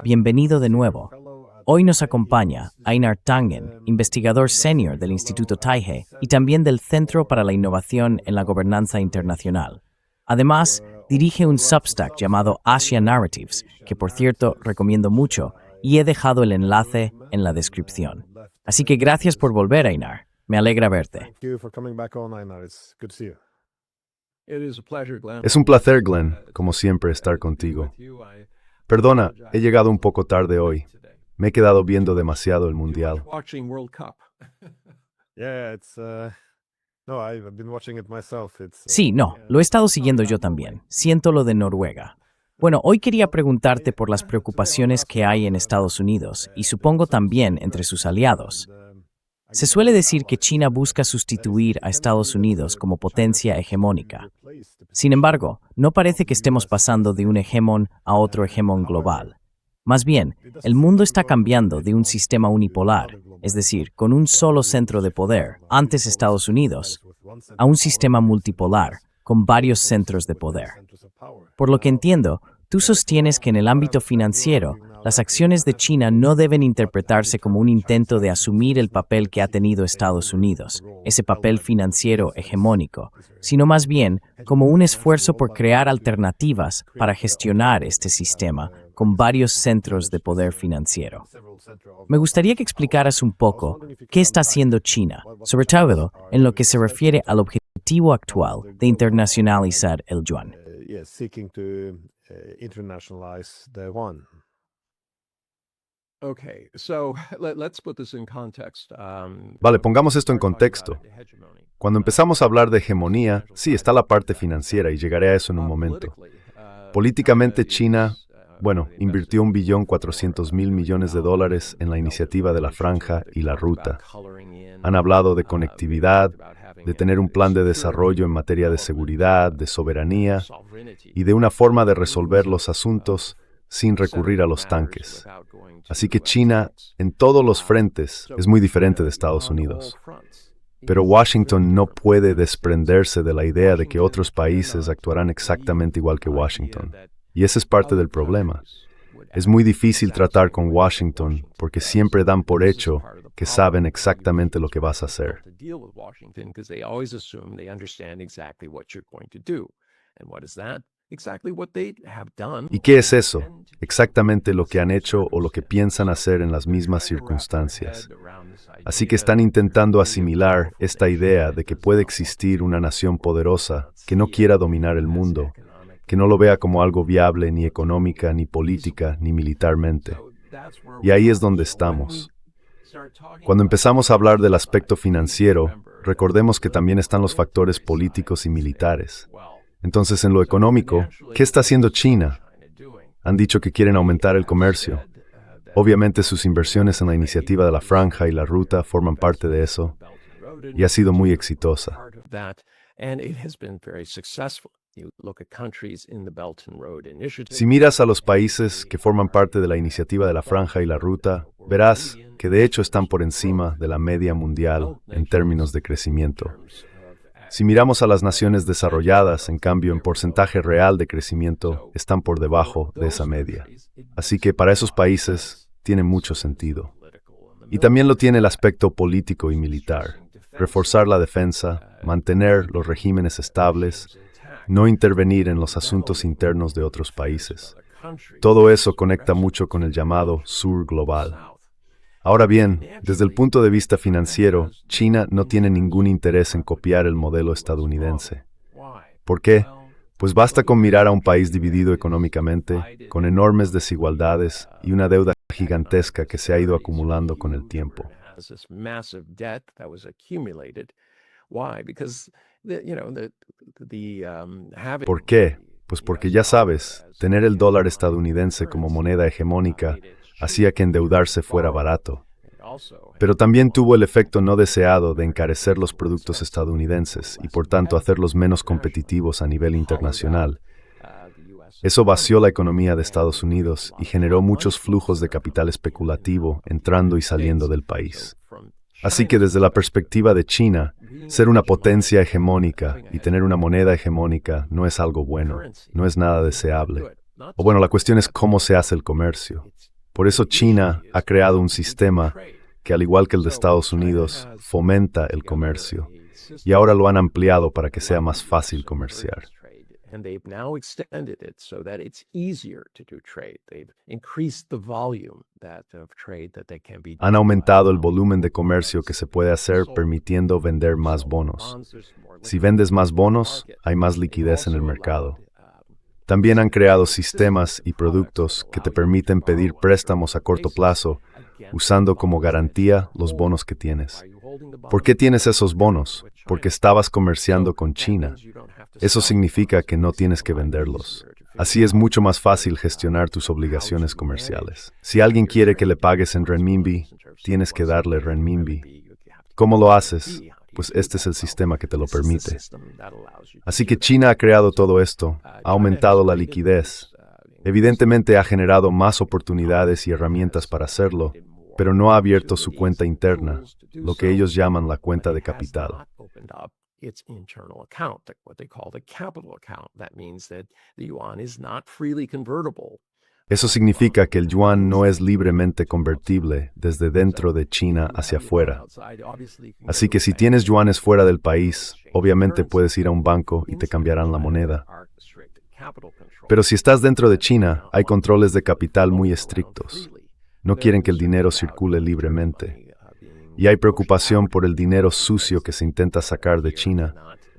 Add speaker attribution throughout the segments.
Speaker 1: Bienvenido de nuevo. Hoy nos acompaña Einar Tangen, investigador senior del Instituto Taige y también del Centro para la Innovación en la Gobernanza Internacional. Además, dirige un Substack llamado Asia Narratives, que por cierto recomiendo mucho, y he dejado el enlace en la descripción. Así que gracias por volver, Einar. Me alegra verte.
Speaker 2: Es un placer, Glenn, como siempre, estar contigo. Perdona, he llegado un poco tarde hoy. Me he quedado viendo demasiado el Mundial.
Speaker 1: Sí, lo he estado siguiendo yo también. Siento lo de Noruega. Bueno, hoy quería preguntarte por las preocupaciones que hay en Estados Unidos y supongo también entre sus aliados. Se suele decir que China busca sustituir a Estados Unidos como potencia hegemónica. Sin embargo, no parece que estemos pasando de un hegemón a otro hegemón global. Más bien, el mundo está cambiando de un sistema unipolar, es decir, con un solo centro de poder, antes Estados Unidos, a un sistema multipolar, con varios centros de poder. Por lo que entiendo, tú sostienes que en el ámbito financiero, las acciones de China no deben interpretarse como un intento de asumir el papel que ha tenido Estados Unidos, ese papel financiero hegemónico, sino más bien como un esfuerzo por crear alternativas para gestionar este sistema con varios centros de poder financiero. Me gustaría que explicaras un poco qué está haciendo China, sobre todo en lo que se refiere al objetivo actual de internacionalizar el yuan.
Speaker 2: Vale, pongamos esto en contexto. Cuando empezamos a hablar de hegemonía, sí, está la parte financiera y llegaré a eso en un momento. Políticamente, China, invirtió $1.4 billion en la iniciativa de la Franja y la Ruta. Han hablado de conectividad, de tener un plan de desarrollo en materia de seguridad, de soberanía y de una forma de resolver los asuntos sin recurrir a los tanques. Así que China, en todos los frentes, es muy diferente de Estados Unidos. Pero Washington no puede desprenderse de la idea de que otros países actuarán exactamente igual que Washington. Y ese es parte del problema. Es muy difícil tratar con Washington porque siempre dan por hecho que saben exactamente lo que vas a hacer. ¿Y qué es eso? Exactamente lo que han hecho o lo que piensan hacer en las mismas circunstancias. Así que están intentando asimilar esta idea de que puede existir una nación poderosa que no quiera dominar el mundo, que no lo vea como algo viable ni económica, ni política, ni militarmente. Y ahí es donde estamos. Cuando empezamos a hablar del aspecto financiero, recordemos que también están los factores políticos y militares. Entonces, en lo económico, ¿qué está haciendo China? Han dicho que quieren aumentar el comercio. Obviamente sus inversiones en la iniciativa de la Franja y la Ruta forman parte de eso, y ha sido muy exitosa. Si miras a los países que forman parte de la iniciativa de la Franja y la Ruta, verás que de hecho están por encima de la media mundial en términos de crecimiento. Si miramos a las naciones desarrolladas, en cambio, en porcentaje real de crecimiento, están por debajo de esa media. Así que para esos países tiene mucho sentido. Y también lo tiene el aspecto político y militar. Reforzar la defensa, mantener los regímenes estables, no intervenir en los asuntos internos de otros países. Todo eso conecta mucho con el llamado sur global. Ahora bien, desde el punto de vista financiero, China no tiene ningún interés en copiar el modelo estadounidense. ¿Por qué? Pues basta con mirar a un país dividido económicamente, con enormes desigualdades y una deuda gigantesca que se ha ido acumulando con el tiempo. ¿Por qué? Pues porque ya sabes, tener el dólar estadounidense como moneda hegemónica hacía que endeudarse fuera barato. Pero también tuvo el efecto no deseado de encarecer los productos estadounidenses y por tanto hacerlos menos competitivos a nivel internacional. Eso vació la economía de Estados Unidos y generó muchos flujos de capital especulativo entrando y saliendo del país. Así que desde la perspectiva de China, ser una potencia hegemónica y tener una moneda hegemónica no es algo bueno, no es nada deseable. O bueno, la cuestión es cómo se hace el comercio. Por eso China ha creado un sistema que, al igual que el de Estados Unidos, fomenta el comercio. Y ahora lo han ampliado para que sea más fácil comerciar. Han aumentado el volumen de comercio que se puede hacer permitiendo vender más bonos. Si vendes más bonos, hay más liquidez en el mercado. También han creado sistemas y productos que te permiten pedir préstamos a corto plazo usando como garantía los bonos que tienes. ¿Por qué tienes esos bonos? Porque estabas comerciando con China. Eso significa que no tienes que venderlos. Así es mucho más fácil gestionar tus obligaciones comerciales. Si alguien quiere que le pagues en renminbi, tienes que darle renminbi. ¿Cómo lo haces? Pues este es el sistema que te lo permite. Así que China ha creado todo esto, ha aumentado la liquidez. Evidentemente ha generado más oportunidades y herramientas para hacerlo, pero no ha abierto su cuenta interna, lo que ellos llaman la cuenta de capital. Eso significa que el yuan no es libremente convertible desde dentro de China hacia afuera. Así que si tienes yuanes fuera del país, obviamente puedes ir a un banco y te cambiarán la moneda. Pero si estás dentro de China, hay controles de capital muy estrictos. No quieren que el dinero circule libremente. Y hay preocupación por el dinero sucio que se intenta sacar de China,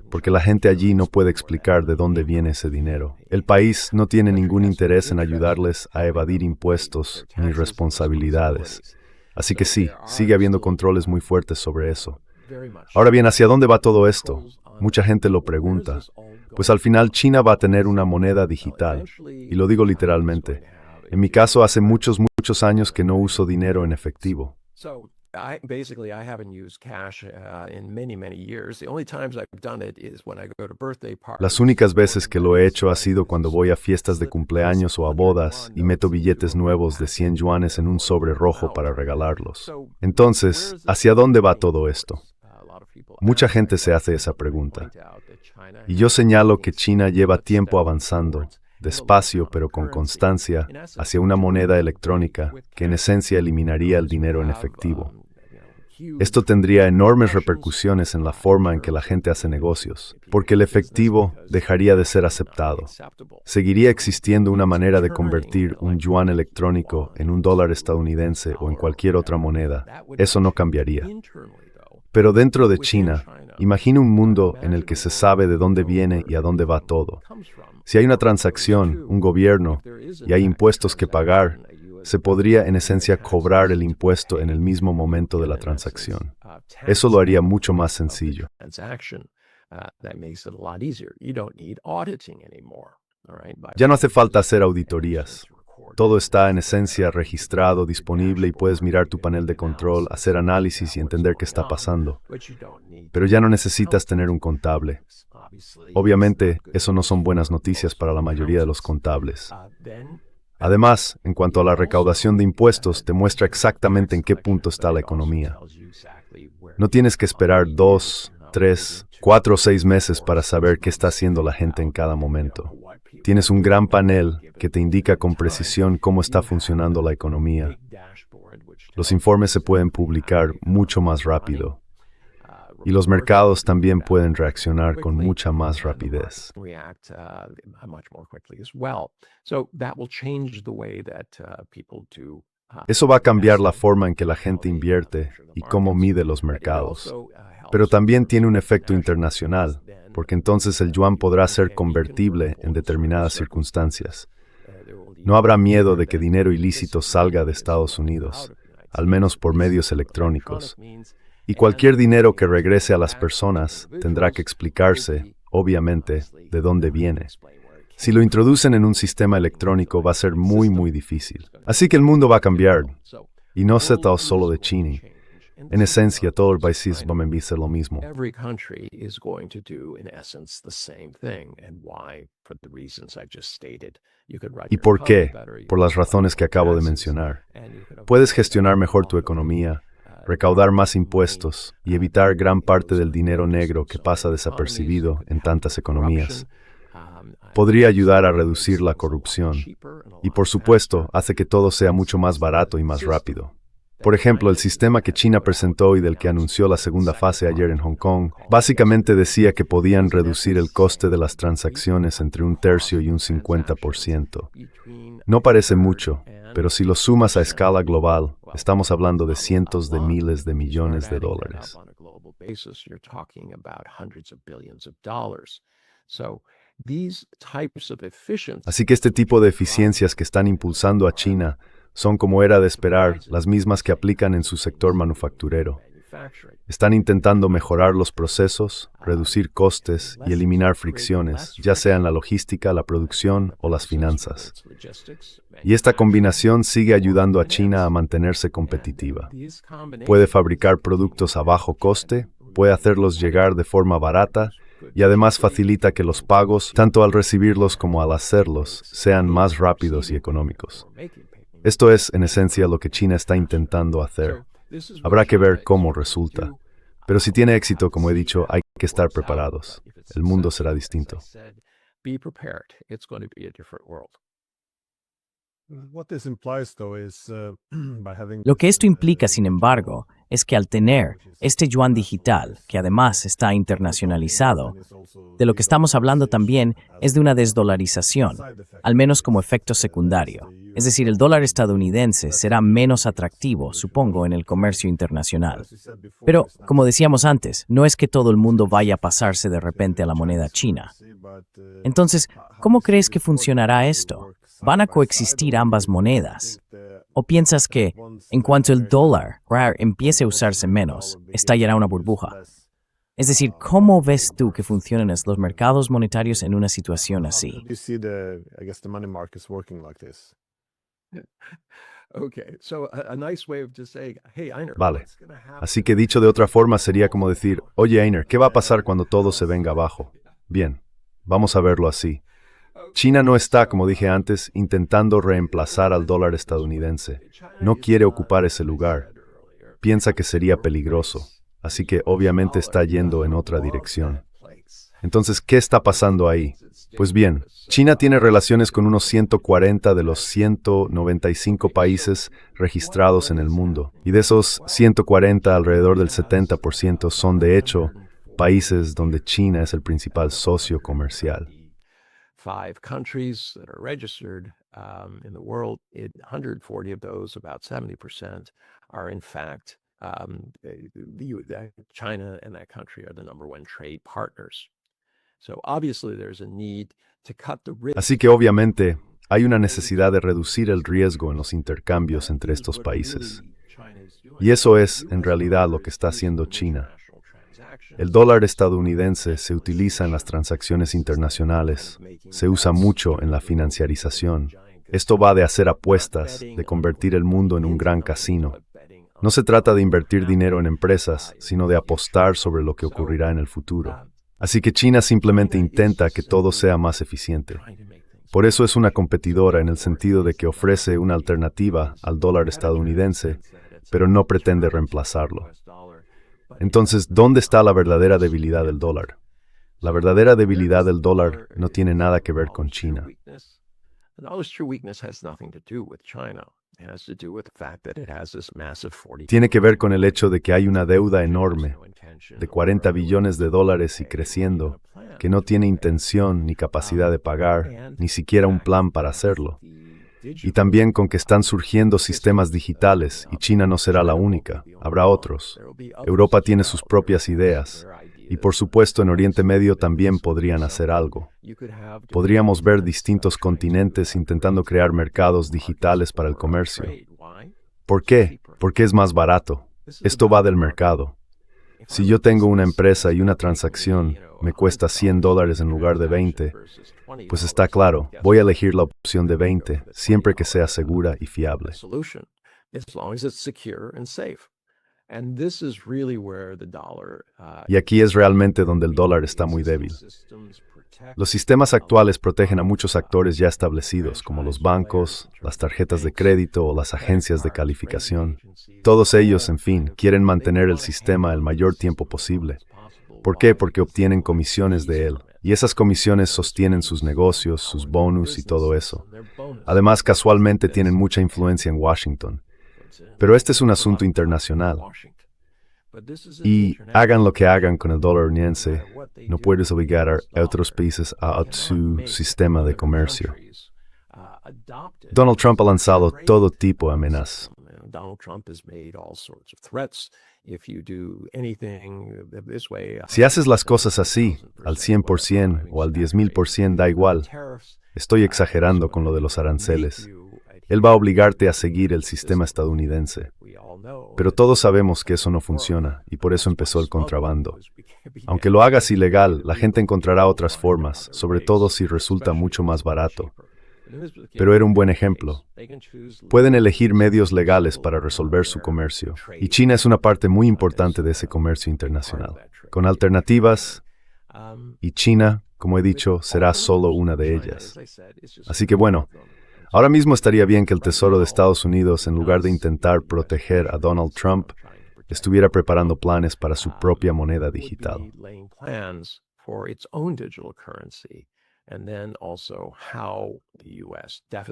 Speaker 2: porque la gente allí no puede explicar de dónde viene ese dinero. El país no tiene ningún interés en ayudarles a evadir impuestos ni responsabilidades. Así que sí, sigue habiendo controles muy fuertes sobre eso. Ahora bien, ¿hacia dónde va todo esto? Mucha gente lo pregunta. Pues al final China va a tener una moneda digital, y lo digo literalmente. En mi caso, hace muchos años que no uso dinero en efectivo. Las únicas veces que lo he hecho ha sido cuando voy a fiestas de cumpleaños o a bodas y meto billetes nuevos de 100 yuanes en un sobre rojo para regalarlos. Entonces, ¿hacia dónde va todo esto? Mucha gente se hace esa pregunta. Y yo señalo que China lleva tiempo avanzando, despacio pero con constancia, hacia una moneda electrónica que en esencia eliminaría el dinero en efectivo. Esto tendría enormes repercusiones en la forma en que la gente hace negocios, porque el efectivo dejaría de ser aceptado. Seguiría existiendo una manera de convertir un yuan electrónico en un dólar estadounidense o en cualquier otra moneda. Eso no cambiaría. Pero dentro de China, imagina un mundo en el que se sabe de dónde viene y a dónde va todo. Si hay una transacción, un gobierno, y hay impuestos que pagar, se podría en esencia cobrar el impuesto en el mismo momento de la transacción. Eso lo haría mucho más sencillo. Ya no hace falta hacer auditorías. Todo está en esencia registrado, disponible y puedes mirar tu panel de control, hacer análisis y entender qué está pasando. Pero ya no necesitas tener un contable. Obviamente, eso no son buenas noticias para la mayoría de los contables. Además, en cuanto a la recaudación de impuestos, te muestra exactamente en qué punto está la economía. No tienes que esperar 2, 3, 4 o 6 meses para saber qué está haciendo la gente en cada momento. Tienes un gran panel que te indica con precisión cómo está funcionando la economía. Los informes se pueden publicar mucho más rápido. Y los mercados también pueden reaccionar con mucha más rapidez. Eso va a cambiar la forma en que la gente invierte y cómo mide los mercados. Pero también tiene un efecto internacional, porque entonces el yuan podrá ser convertible en determinadas circunstancias. No habrá miedo de que dinero ilícito salga de Estados Unidos, al menos por medios electrónicos. Y cualquier dinero que regrese a las personas tendrá que explicarse, obviamente, de dónde viene. Si lo introducen en un sistema electrónico va a ser muy difícil. Así que el mundo va a cambiar. Y no se trata solo de China. En esencia, todos los países van a hacer lo mismo. ¿Y por qué? Por las razones que acabo de mencionar. Puedes gestionar mejor tu economía, recaudar más impuestos y evitar gran parte del dinero negro que pasa desapercibido en tantas ecornomías. podría ayudar a reducir la corrupción. Y por supuesto, hace que todo sea mucho más barato y más rápido. Por ejemplo, el sistema que China presentó y del que anunció la segunda fase ayer en Hong Kong, básicamente decía que podían reducir el coste de las transacciones entre 1/3 y un 50%. No parece mucho, pero si lo sumas a escala global, estamos hablando de cientos de miles de millones de dólares. Así que este tipo de eficiencias que están impulsando a China son, como era de esperar, las mismas que aplican en su sector manufacturero. Están intentando mejorar los procesos, reducir costes y eliminar fricciones, ya sea en la logística, la producción o las finanzas. Y esta combinación sigue ayudando a China a mantenerse competitiva. Puede fabricar productos a bajo coste, puede hacerlos llegar de forma barata y además facilita que los pagos, tanto al recibirlos como al hacerlos, sean más rápidos y económicos. Esto es, en esencia, lo que China está intentando hacer. Habrá que ver cómo resulta. Pero si tiene éxito, como he dicho, hay que estar preparados. El mundo será distinto.
Speaker 1: Lo que esto implica, sin embargo, es que al tener este yuan digital, que además está internacionalizado, de lo que estamos hablando también es de una desdolarización, al menos como efecto secundario. Es decir, el dólar estadounidense será menos atractivo, supongo, en el comercio internacional. Pero, como decíamos antes, no es que todo el mundo vaya a pasarse de repente a la moneda china. Entonces, ¿cómo crees que funcionará esto? ¿Van a coexistir ambas monedas? ¿O piensas que, en cuanto el dólar empiece a usarse menos, estallará una burbuja? Es decir, ¿cómo ves tú que funcionan los mercados monetarios en una situación así?
Speaker 2: Vale. Así que dicho de otra forma sería como decir, oye Einer, ¿qué va a pasar cuando todo se venga abajo? Bien, vamos a verlo así. China no está, como dije antes, intentando reemplazar al dólar estadounidense. No quiere ocupar ese lugar. Piensa que sería peligroso. Así que obviamente está yendo en otra dirección. Entonces, ¿qué está pasando ahí? Pues bien, China tiene relaciones con unos 140 de los 195 países registrados en el mundo. Y de esos 140, alrededor del 70% son, de hecho, países donde China es el principal socio comercial.
Speaker 3: 5 countries that are registered in the world, 140 of those, about 70%, are in fact China and that country are the number one trade partners. So obviously there's a need to cut the risk.
Speaker 2: Así que obviamente hay una necesidad de reducir el riesgo en los intercambios entre estos países. Y eso es, en realidad, lo que está haciendo China. El dólar estadounidense se utiliza en las transacciones internacionales, se usa mucho en la financiarización. Esto va de hacer apuestas, de convertir el mundo en un gran casino. No se trata de invertir dinero en empresas, sino de apostar sobre lo que ocurrirá en el futuro. Así que China simplemente intenta que todo sea más eficiente. Por eso es una competidora en el sentido de que ofrece una alternativa al dólar estadounidense, pero no pretende reemplazarlo. Entonces, ¿dónde está la verdadera debilidad del dólar? La verdadera debilidad del dólar no tiene nada que ver con China. Tiene que ver con el hecho de que hay una deuda enorme, de 40 billones de dólares y creciendo, que no tiene intención ni capacidad de pagar, ni siquiera un plan para hacerlo. Y también con que están surgiendo sistemas digitales, y China no será la única, habrá otros. Europa tiene sus propias ideas, y por supuesto en Oriente Medio también podrían hacer algo. Podríamos ver distintos continentes intentando crear mercados digitales para el comercio. ¿Por qué? Porque es más barato. Esto va del mercado. Si yo tengo una empresa y una transacción me cuesta $100 en lugar de 20, pues está claro, voy a elegir la opción de 20, siempre que sea segura y fiable. Y aquí es realmente donde el dólar está muy débil. Los sistemas actuales protegen a muchos actores ya establecidos, como los bancos, las tarjetas de crédito o las agencias de calificación. Todos ellos, en fin, quieren mantener el sistema el mayor tiempo posible. ¿Por qué? Porque obtienen comisiones de él. Y esas comisiones sostienen sus negocios, sus bonus y todo eso. Además, casualmente tienen mucha influencia en Washington. Pero este es un asunto internacional. Y hagan lo que hagan con el dólar estadounidense, no puedes obligar a otros países a su sistema de comercio. Donald Trump ha lanzado todo tipo de amenazas. Si haces las cosas así, al 100% o al 10,000%, da igual. Estoy exagerando con lo de los aranceles. Él va a obligarte a seguir el sistema estadounidense. Pero todos sabemos que eso no funciona, y por eso empezó el contrabando. Aunque lo hagas ilegal, la gente encontrará otras formas, sobre todo si resulta mucho más barato. Pero era un buen ejemplo. Pueden elegir medios legales para resolver su comercio, y China es una parte muy importante de ese comercio internacional. Con alternativas, y China, como he dicho, será solo una de ellas. Así que bueno, ahora mismo estaría bien que el Tesoro de Estados Unidos, en lugar de intentar proteger a Donald Trump, estuviera preparando planes para su propia moneda digital.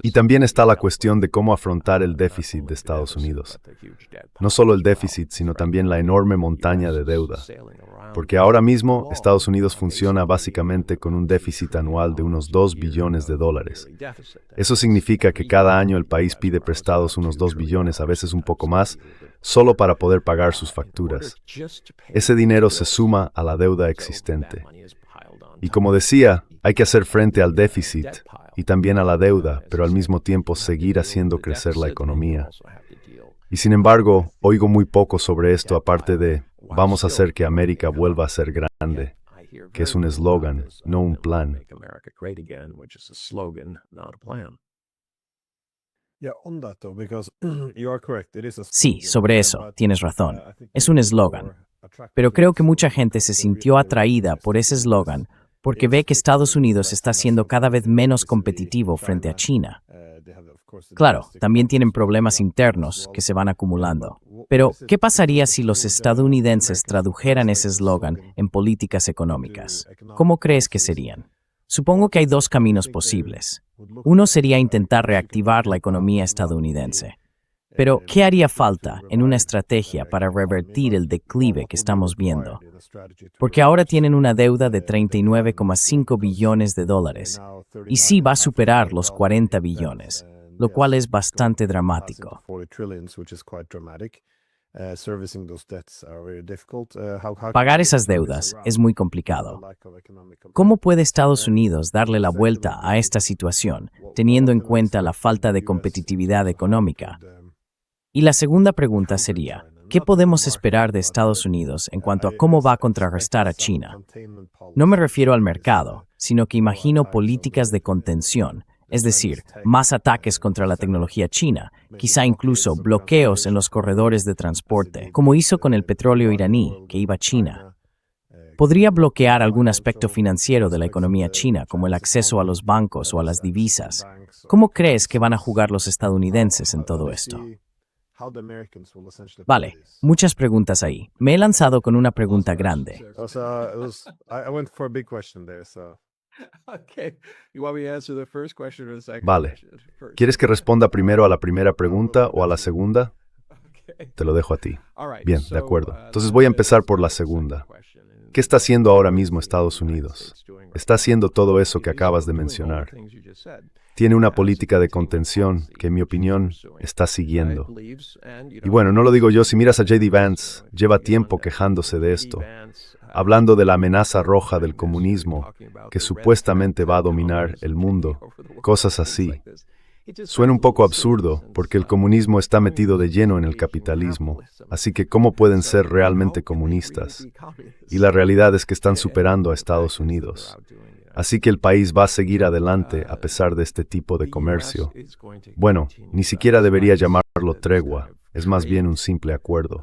Speaker 2: Y también está la cuestión de cómo afrontar el déficit de Estados Unidos. No solo el déficit, sino también la enorme montaña de deuda. Porque ahora mismo Estados Unidos funciona básicamente con un déficit anual de unos $2 billones. Eso significa que cada año el país pide prestados unos 2 billones, a veces un poco más, solo para poder pagar sus facturas. Ese dinero se suma a la deuda existente. Y como decía, hay que hacer frente al déficit y también a la deuda, pero al mismo tiempo seguir haciendo crecer la economía. Y sin embargo, oigo muy poco sobre esto aparte de vamos a hacer que América vuelva a ser grande, que es un eslogan, no un plan.
Speaker 1: Sí, sobre eso, tienes razón. Es un eslogan. Pero creo que mucha gente se sintió atraída por ese eslogan porque ve que Estados Unidos está siendo cada vez menos competitivo frente a China. Claro, también tienen problemas internos que se van acumulando. Pero, ¿qué pasaría si los estadounidenses tradujeran ese eslogan en políticas económicas? ¿Cómo crees que serían? Supongo que hay dos caminos posibles. Uno sería intentar reactivar la economía estadounidense. Pero, ¿qué haría falta en una estrategia para revertir el declive que estamos viendo? Porque ahora tienen una deuda de $39,5 billones y sí va a superar los 40 billones, lo cual es bastante dramático. Pagar esas deudas es muy complicado. ¿Cómo puede Estados Unidos darle la vuelta a esta situación, teniendo en cuenta la falta de competitividad económica? Y la segunda pregunta sería, ¿qué podemos esperar de Estados Unidos en cuanto a cómo va a contrarrestar a China? No me refiero al mercado, sino que imagino políticas de contención, es decir, más ataques contra la tecnología china, quizá incluso bloqueos en los corredores de transporte, como hizo con el petróleo iraní que iba a China. Podría bloquear algún aspecto financiero de la economía china, como el acceso a los bancos o a las divisas. ¿Cómo crees que van a jugar los estadounidenses en todo esto? Vale, muchas preguntas ahí. Me he lanzado con una pregunta grande.
Speaker 2: Vale. ¿Quieres que responda primero a la primera pregunta o a la segunda? Te lo dejo a ti. Bien, de acuerdo. Entonces voy a empezar por la segunda. ¿Qué está haciendo ahora mismo Estados Unidos? Está haciendo todo eso que acabas de mencionar. Tiene una política de contención que, en mi opinión, está siguiendo. Y bueno, no lo digo yo, si miras a J.D. Vance, lleva tiempo quejándose de esto, hablando de la amenaza roja del comunismo, que supuestamente va a dominar el mundo, cosas así. Suena un poco absurdo, porque el comunismo está metido de lleno en el capitalismo, así que ¿cómo pueden ser realmente comunistas? Y la realidad es que están superando a Estados Unidos. Así que el país va a seguir adelante a pesar de este tipo de comercio. Bueno, ni siquiera debería llamarlo tregua, es más bien un simple acuerdo.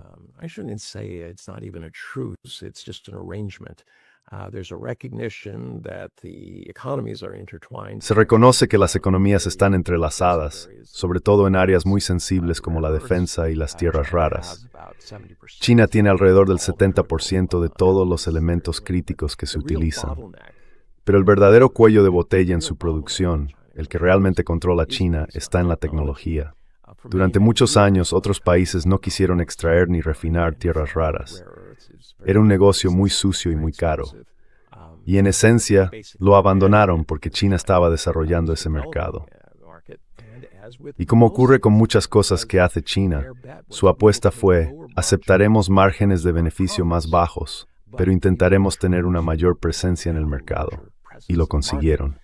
Speaker 2: Se reconoce que las economías están entrelazadas, sobre todo en áreas muy sensibles como la defensa y las tierras raras. China tiene alrededor del 70% de todos los elementos críticos que se utilizan. Pero el verdadero cuello de botella en su producción, el que realmente controla China, está en la tecnología. Durante muchos años, otros países no quisieron extraer ni refinar tierras raras. Era un negocio muy sucio y muy caro. Y en esencia, lo abandonaron porque China estaba desarrollando ese mercado. Y como ocurre con muchas cosas que hace China, su apuesta fue: aceptaremos márgenes de beneficio más bajos, pero intentaremos tener una mayor presencia en el mercado. Y lo consiguieron.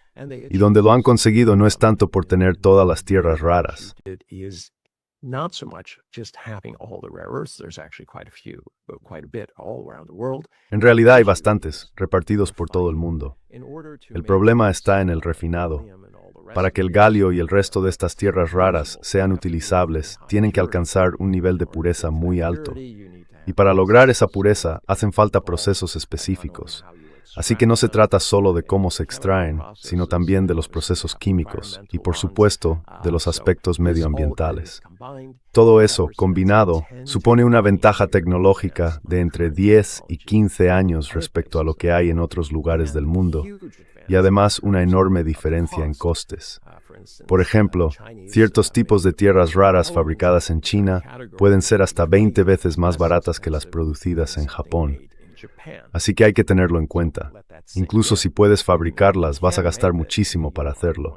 Speaker 2: Y donde lo han conseguido no es tanto por tener todas las tierras raras. En realidad hay bastantes, repartidos por todo el mundo. El problema está en el refinado. Para que el galio y el resto de estas tierras raras sean utilizables, tienen que alcanzar un nivel de pureza muy alto. Y para lograr esa pureza, hacen falta procesos específicos. Así que no se trata solo de cómo se extraen, sino también de los procesos químicos y, por supuesto, de los aspectos medioambientales. Todo eso, combinado, supone una ventaja tecnológica de entre 10 y 15 años respecto a lo que hay en otros lugares del mundo, y además una enorme diferencia en costes. Por ejemplo, ciertos tipos de tierras raras fabricadas en China pueden ser hasta 20 veces más baratas que las producidas en Japón. Así que hay que tenerlo en cuenta. Incluso si puedes fabricarlas, vas a gastar muchísimo para hacerlo.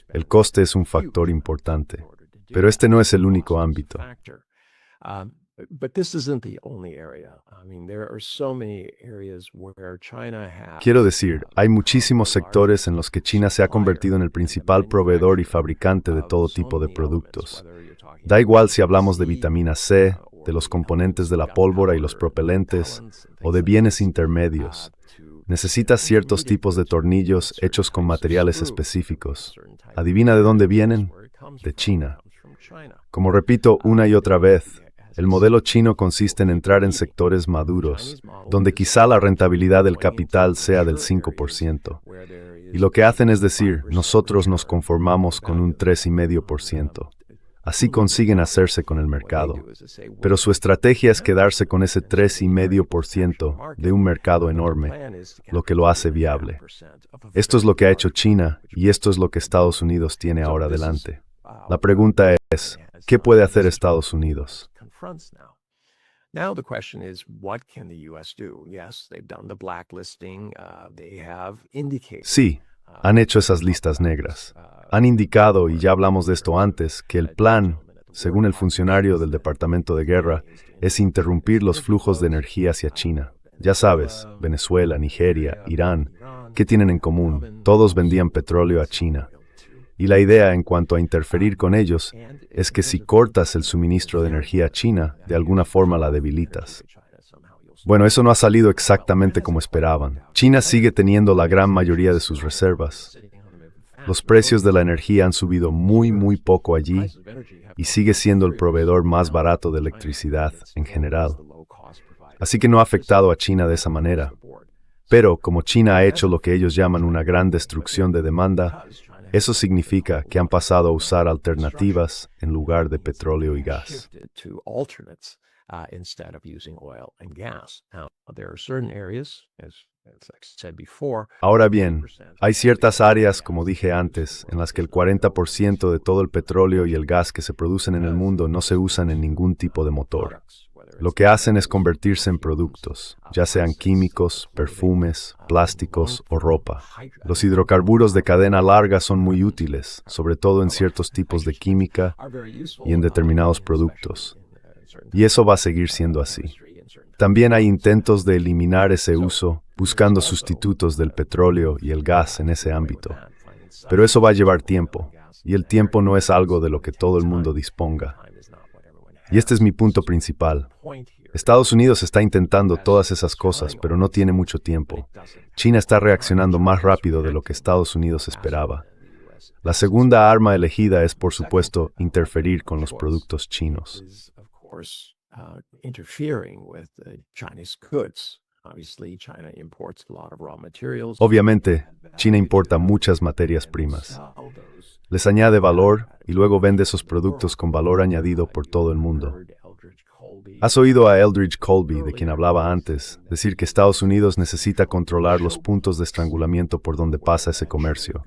Speaker 2: El coste es un factor importante. Pero este no es el único ámbito. Quiero decir, hay muchísimos sectores en los que China se ha convertido en el principal proveedor y fabricante de todo tipo de productos. Da igual si hablamos de vitamina C, de los componentes de la pólvora y los propelentes, o de bienes intermedios. Necesitas ciertos tipos de tornillos hechos con materiales específicos. ¿Adivina de dónde vienen? De China. Como repito una y otra vez, el modelo chino consiste en entrar en sectores maduros, donde quizá la rentabilidad del capital sea del 5%. Y lo que hacen es decir, nosotros nos conformamos con un 3,5%. Así consiguen hacerse con el mercado. Pero su estrategia es quedarse con ese 3,5% de un mercado enorme, lo que lo hace viable. Esto es lo que ha hecho China y esto es lo que Estados Unidos tiene ahora delante. La pregunta es, ¿qué puede hacer Estados Unidos?
Speaker 3: Now the question is, what can the U.S. do? Yes, they've done the blacklisting. They have indicated.
Speaker 2: Sí, han hecho esas listas negras. Han indicado, y ya hablamos de esto antes, que el plan, según el funcionario del Departamento de Guerra, es interrumpir los flujos de energía hacia China. Ya sabes, Venezuela, Nigeria, Irán, ¿qué tienen en común? Todos vendían petróleo a China. Y la idea en cuanto a interferir con ellos es que si cortas el suministro de energía a China, de alguna forma la debilitas. Bueno, eso no ha salido exactamente como esperaban. China sigue teniendo la gran mayoría de sus reservas. Los precios de la energía han subido muy poco allí y sigue siendo el proveedor más barato de electricidad en general. Así que no ha afectado a China de esa manera. Pero como China ha hecho lo que ellos llaman una gran destrucción de demanda, eso significa que han pasado a usar alternativas en lugar de petróleo y gas. Ahora bien, hay ciertas áreas, como dije antes, en las que el 40% de todo el petróleo y el gas que se producen en el mundo no se usan en ningún tipo de motor. Lo que hacen es convertirse en productos, ya sean químicos, perfumes, plásticos o ropa. Los hidrocarburos de cadena larga son muy útiles, sobre todo en ciertos tipos de química y en determinados productos. Y eso va a seguir siendo así. También hay intentos de eliminar ese uso, buscando sustitutos del petróleo y el gas en ese ámbito. Pero eso va a llevar tiempo, y el tiempo no es algo de lo que todo el mundo disponga. Y este es mi punto principal. Estados Unidos está intentando todas esas cosas, pero no tiene mucho tiempo. China está reaccionando más rápido de lo que Estados Unidos esperaba. La segunda arma elegida es, por supuesto, interferir con los productos chinos. Obviamente, China importa muchas materias primas. Les añade valor y luego vende esos productos con valor añadido por todo el mundo. Has oído a Eldridge Colby, de quien hablaba antes, decir que Estados Unidos necesita controlar los puntos de estrangulamiento por donde pasa ese comercio.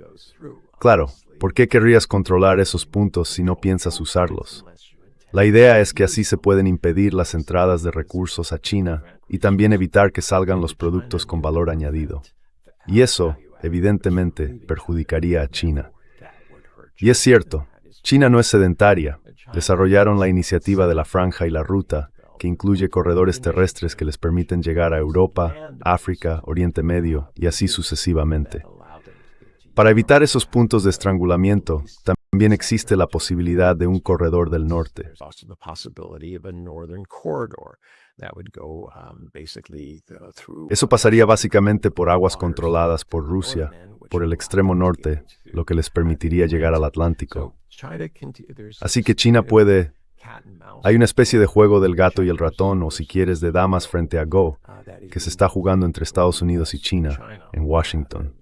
Speaker 2: Claro, ¿por qué querrías controlar esos puntos si no piensas usarlos? La idea es que así se pueden impedir las entradas de recursos a China y también evitar que salgan los productos con valor añadido. Y eso, evidentemente, perjudicaría a China. Y es cierto, China no es sedentaria. Desarrollaron la iniciativa de la Franja y la Ruta, que incluye corredores terrestres que les permiten llegar a Europa, África, Oriente Medio y así sucesivamente. Para evitar esos puntos de estrangulamiento, también existe la posibilidad de un corredor del norte. Eso pasaría básicamente por aguas controladas por Rusia, por el extremo norte, lo que les permitiría llegar al Atlántico. Así que China puede... Hay una especie de juego del gato y el ratón, o si quieres, de damas frente a Go, que se está jugando entre Estados Unidos y China, en Washington.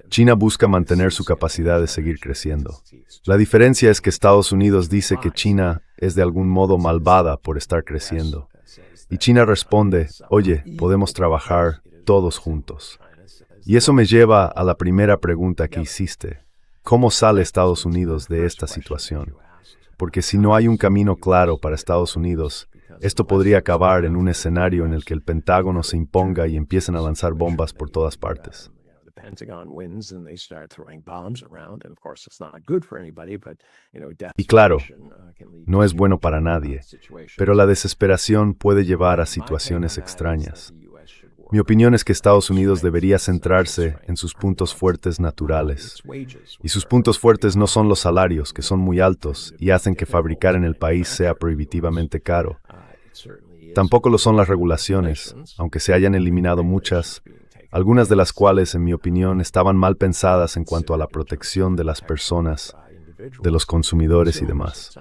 Speaker 2: China busca mantener su capacidad de seguir creciendo. La diferencia es que Estados Unidos dice que China es de algún modo malvada por estar creciendo. Y China responde, oye, podemos trabajar todos juntos. Y eso me lleva a la primera pregunta que hiciste. ¿Cómo sale Estados Unidos de esta situación? Porque si no hay un camino claro para Estados Unidos, esto podría acabar en un escenario en el que el Pentágono se imponga y empiecen a lanzar bombas por todas partes. Y claro, no es bueno para nadie, pero la desesperación puede llevar a situaciones extrañas. Mi opinión es que Estados Unidos debería centrarse en sus puntos fuertes naturales. Y sus puntos fuertes no son los salarios, que son muy altos y hacen que fabricar en el país sea prohibitivamente caro. Tampoco lo son las regulaciones, aunque se hayan eliminado muchas, algunas de las cuales, en mi opinión, estaban mal pensadas en cuanto a la protección de las personas, de los consumidores y demás.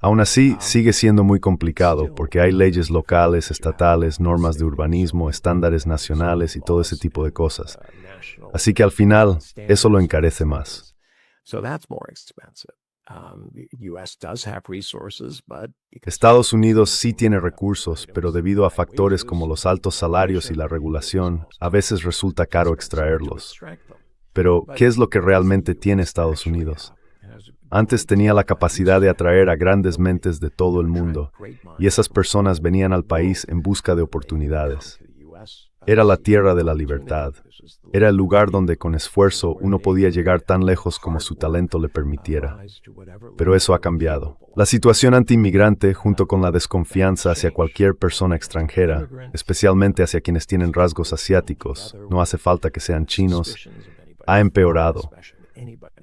Speaker 2: Aún así, sigue siendo muy complicado porque hay leyes locales, estatales, normas de urbanismo, estándares nacionales y todo ese tipo de cosas. Así que al final, eso lo encarece más. Estados Unidos sí tiene recursos, pero debido a factores como los altos salarios y la regulación, a veces resulta caro extraerlos. Pero, ¿qué es lo que realmente tiene Estados Unidos? Antes tenía la capacidad de atraer a grandes mentes de todo el mundo, y esas personas venían al país en busca de oportunidades. Era la tierra de la libertad. Era el lugar donde con esfuerzo uno podía llegar tan lejos como su talento le permitiera. Pero eso ha cambiado. La situación anti-inmigrante, junto con la desconfianza hacia cualquier persona extranjera, especialmente hacia quienes tienen rasgos asiáticos, no hace falta que sean chinos, ha empeorado.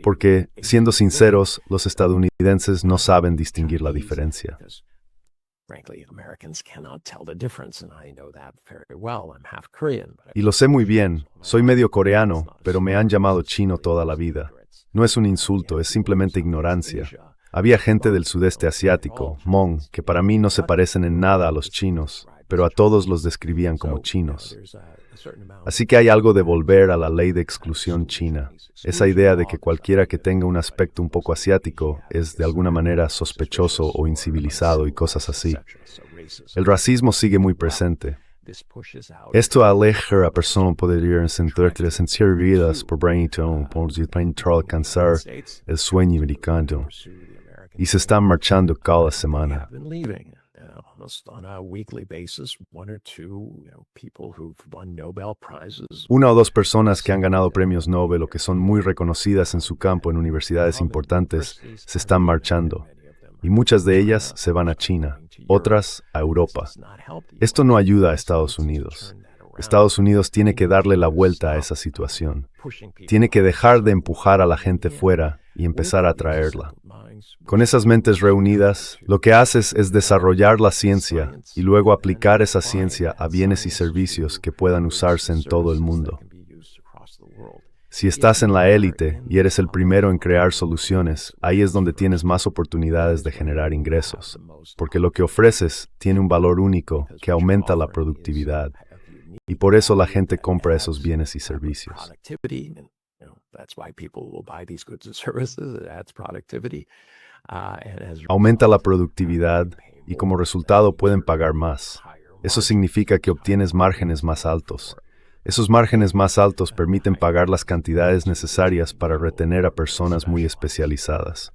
Speaker 2: Porque, siendo sinceros, los estadounidenses no saben distinguir la diferencia. Y lo sé muy bien, soy medio coreano, pero me han llamado chino toda la vida. No es un insulto, es simplemente ignorancia. Había gente del sudeste asiático, Hmong, que para mí no se parecen en nada a los chinos, pero a todos los describían como chinos. Así que hay algo de volver a la ley de exclusión china. Esa idea de que cualquiera que tenga un aspecto un poco asiático es de alguna manera sospechoso o incivilizado y cosas así. El racismo sigue muy presente. Esto aleja a personas poder sentir vidas por alcanzar el sueño americano. Y se están marchando cada semana. Una o dos personas que han ganado premios Nobel o que son muy reconocidas en su campo en universidades importantes se están marchando. Y muchas de ellas se van a China, otras a Europa. Esto no ayuda a Estados Unidos. Estados Unidos tiene que darle la vuelta a esa situación. Tiene que dejar de empujar a la gente fuera y empezar a atraerla. Con esas mentes reunidas, lo que haces es desarrollar la ciencia y luego aplicar esa ciencia a bienes y servicios que puedan usarse en todo el mundo. Si estás en la élite y eres el primero en crear soluciones, ahí es donde tienes más oportunidades de generar ingresos, porque lo que ofreces tiene un valor único que aumenta la productividad, y por eso la gente compra esos bienes y servicios. Aumenta la productividad, y como resultado pueden pagar más. Eso significa que obtienes márgenes más altos. Esos márgenes más altos permiten pagar las cantidades necesarias para retener a personas muy especializadas.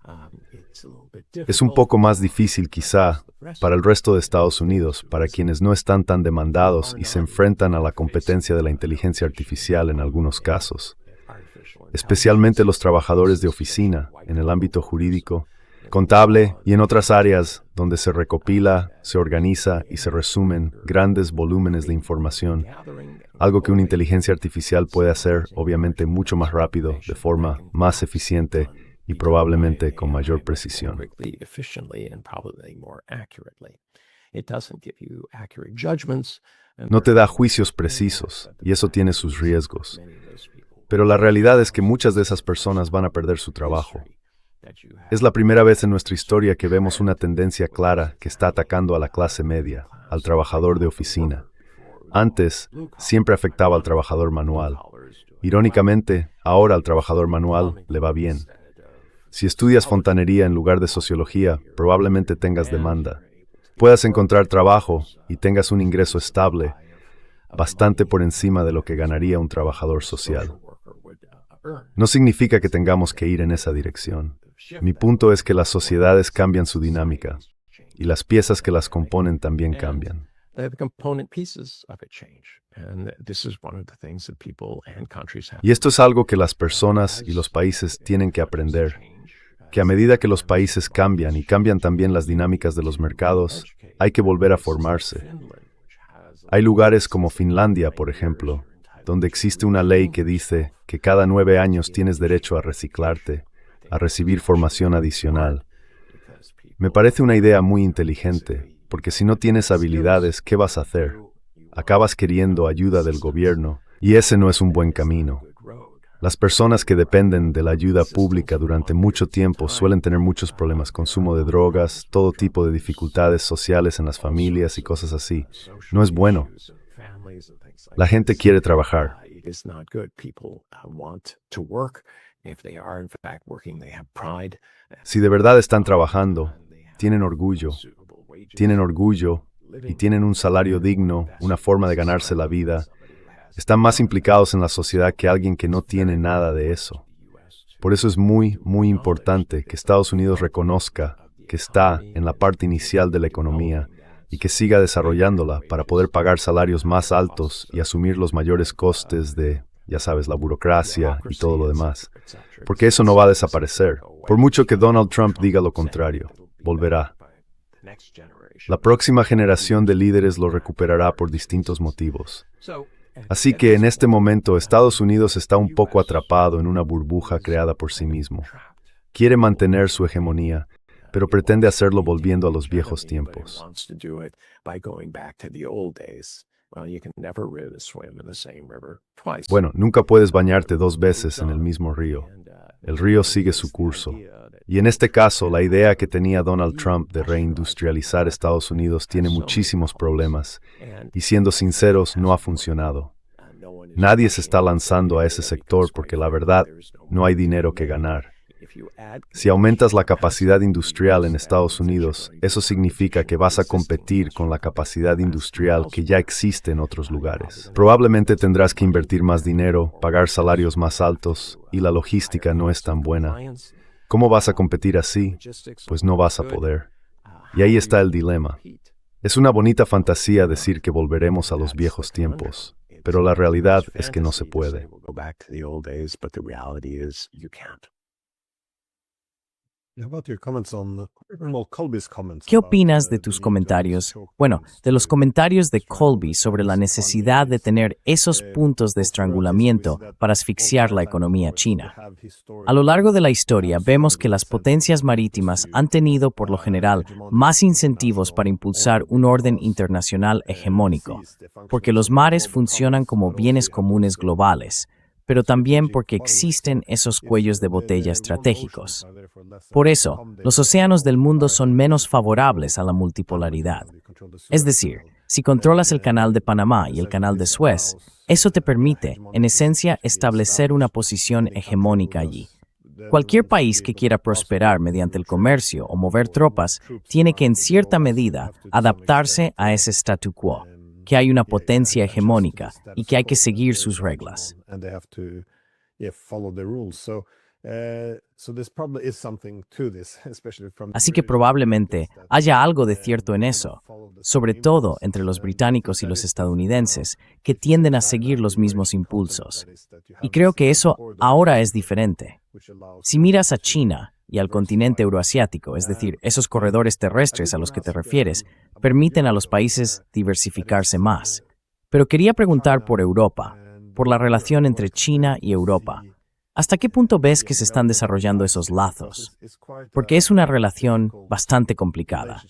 Speaker 2: Es un poco más difícil quizá para el resto de Estados Unidos, para quienes no están tan demandados y se enfrentan a la competencia de la inteligencia artificial en algunos casos. Especialmente los trabajadores de oficina, en el ámbito jurídico, contable y en otras áreas donde se recopila, se organiza y se resumen grandes volúmenes de información, algo que una inteligencia artificial puede hacer obviamente mucho más rápido, de forma más eficiente y probablemente con mayor precisión. No te da juicios precisos y eso tiene sus riesgos. Pero la realidad es que muchas de esas personas van a perder su trabajo. Es la primera vez en nuestra historia que vemos una tendencia clara que está atacando a la clase media, al trabajador de oficina. Antes, siempre afectaba al trabajador manual. Irónicamente, ahora al trabajador manual le va bien. Si estudias fontanería en lugar de sociología, probablemente tengas demanda. Puedas encontrar trabajo y tengas un ingreso estable, bastante por encima de lo que ganaría un trabajador social. No significa que tengamos que ir en esa dirección. Mi punto es que las sociedades cambian su dinámica y las piezas que las componen también cambian. Y esto es algo que las personas y los países tienen que aprender, que a medida que los países cambian y cambian también las dinámicas de los mercados, hay que volver a formarse. Hay lugares como Finlandia, por ejemplo, donde existe una ley que dice que cada 9 años tienes derecho a reciclarte, a recibir formación adicional. Me parece una idea muy inteligente, porque si no tienes habilidades, ¿qué vas a hacer? Acabas queriendo ayuda del gobierno, y ese no es un buen camino. Las personas que dependen de la ayuda pública durante mucho tiempo suelen tener muchos problemas, consumo de drogas, todo tipo de dificultades sociales en las familias y cosas así. No es bueno. La gente quiere trabajar. Si de verdad están trabajando, tienen orgullo y tienen un salario digno, una forma de ganarse la vida, están más implicados en la sociedad que alguien que no tiene nada de eso. Por eso es muy, muy importante que Estados Unidos reconozca que está en la parte inicial de la economía y que siga desarrollándola para poder pagar salarios más altos y asumir los mayores costes de, ya sabes, la burocracia y todo lo demás. Porque eso no va a desaparecer. Por mucho que Donald Trump diga lo contrario, volverá. La próxima generación de líderes lo recuperará por distintos motivos. Así que en este momento Estados Unidos está un poco atrapado en una burbuja creada por sí mismo. Quiere mantener su hegemonía, pero pretende hacerlo volviendo a los viejos tiempos. Bueno, nunca puedes bañarte 2 veces en el mismo río. El río sigue su curso. Y en este caso, la idea que tenía Donald Trump de reindustrializar Estados Unidos tiene muchísimos problemas. Y siendo sinceros, no ha funcionado. Nadie se está lanzando a ese sector porque la verdad, no hay dinero que ganar. Si aumentas la capacidad industrial en Estados Unidos, eso significa que vas a competir con la capacidad industrial que ya existe en otros lugares. Probablemente tendrás que invertir más dinero, pagar salarios más altos, y la logística no es tan buena. ¿Cómo vas a competir así? Pues no vas a poder. Y ahí está el dilema. Es una bonita fantasía decir que volveremos a los viejos tiempos, pero la realidad es que no se puede.
Speaker 1: ¿Qué opinas de tus comentarios? Bueno, de los comentarios de Colby sobre la necesidad de tener esos puntos de estrangulamiento para asfixiar la economía china. A lo largo de la historia vemos que las potencias marítimas han tenido, por lo general, más incentivos para impulsar un orden internacional hegemónico, porque los mares funcionan como bienes comunes globales, pero también porque existen esos cuellos de botella estratégicos. Por eso, los océanos del mundo son menos favorables a la multipolaridad. Es decir, si controlas el Canal de Panamá y el Canal de Suez, eso te permite, en esencia, establecer una posición hegemónica allí. Cualquier país que quiera prosperar mediante el comercio o mover tropas tiene que, en cierta medida, adaptarse a ese statu quo, que hay una potencia hegemónica y que hay que seguir sus reglas. Así que probablemente haya algo de cierto en eso, sobre todo entre los británicos y los estadounidenses, que tienden a seguir los mismos impulsos. Y creo que eso ahora es diferente. Si miras a China y al continente euroasiático, es decir, esos corredores terrestres a los que te refieres, permiten a los países diversificarse más. Pero quería preguntar por Europa, por la relación entre China y Europa. ¿Hasta qué punto ves que se están desarrollando esos lazos? Porque es una relación bastante complicada.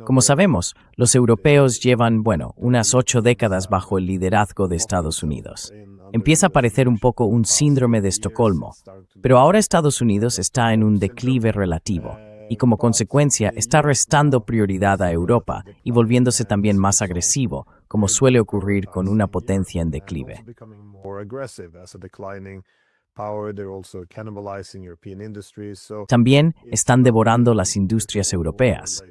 Speaker 1: Como sabemos, los europeos llevan, unas 8 décadas bajo el liderazgo de Estados Unidos. Empieza a parecer un poco un síndrome de Estocolmo, pero ahora Estados Unidos está en un declive relativo y como consecuencia está restando prioridad a Europa y volviéndose también más agresivo, como suele ocurrir con una potencia en declive. También están devorando las industrias europeas.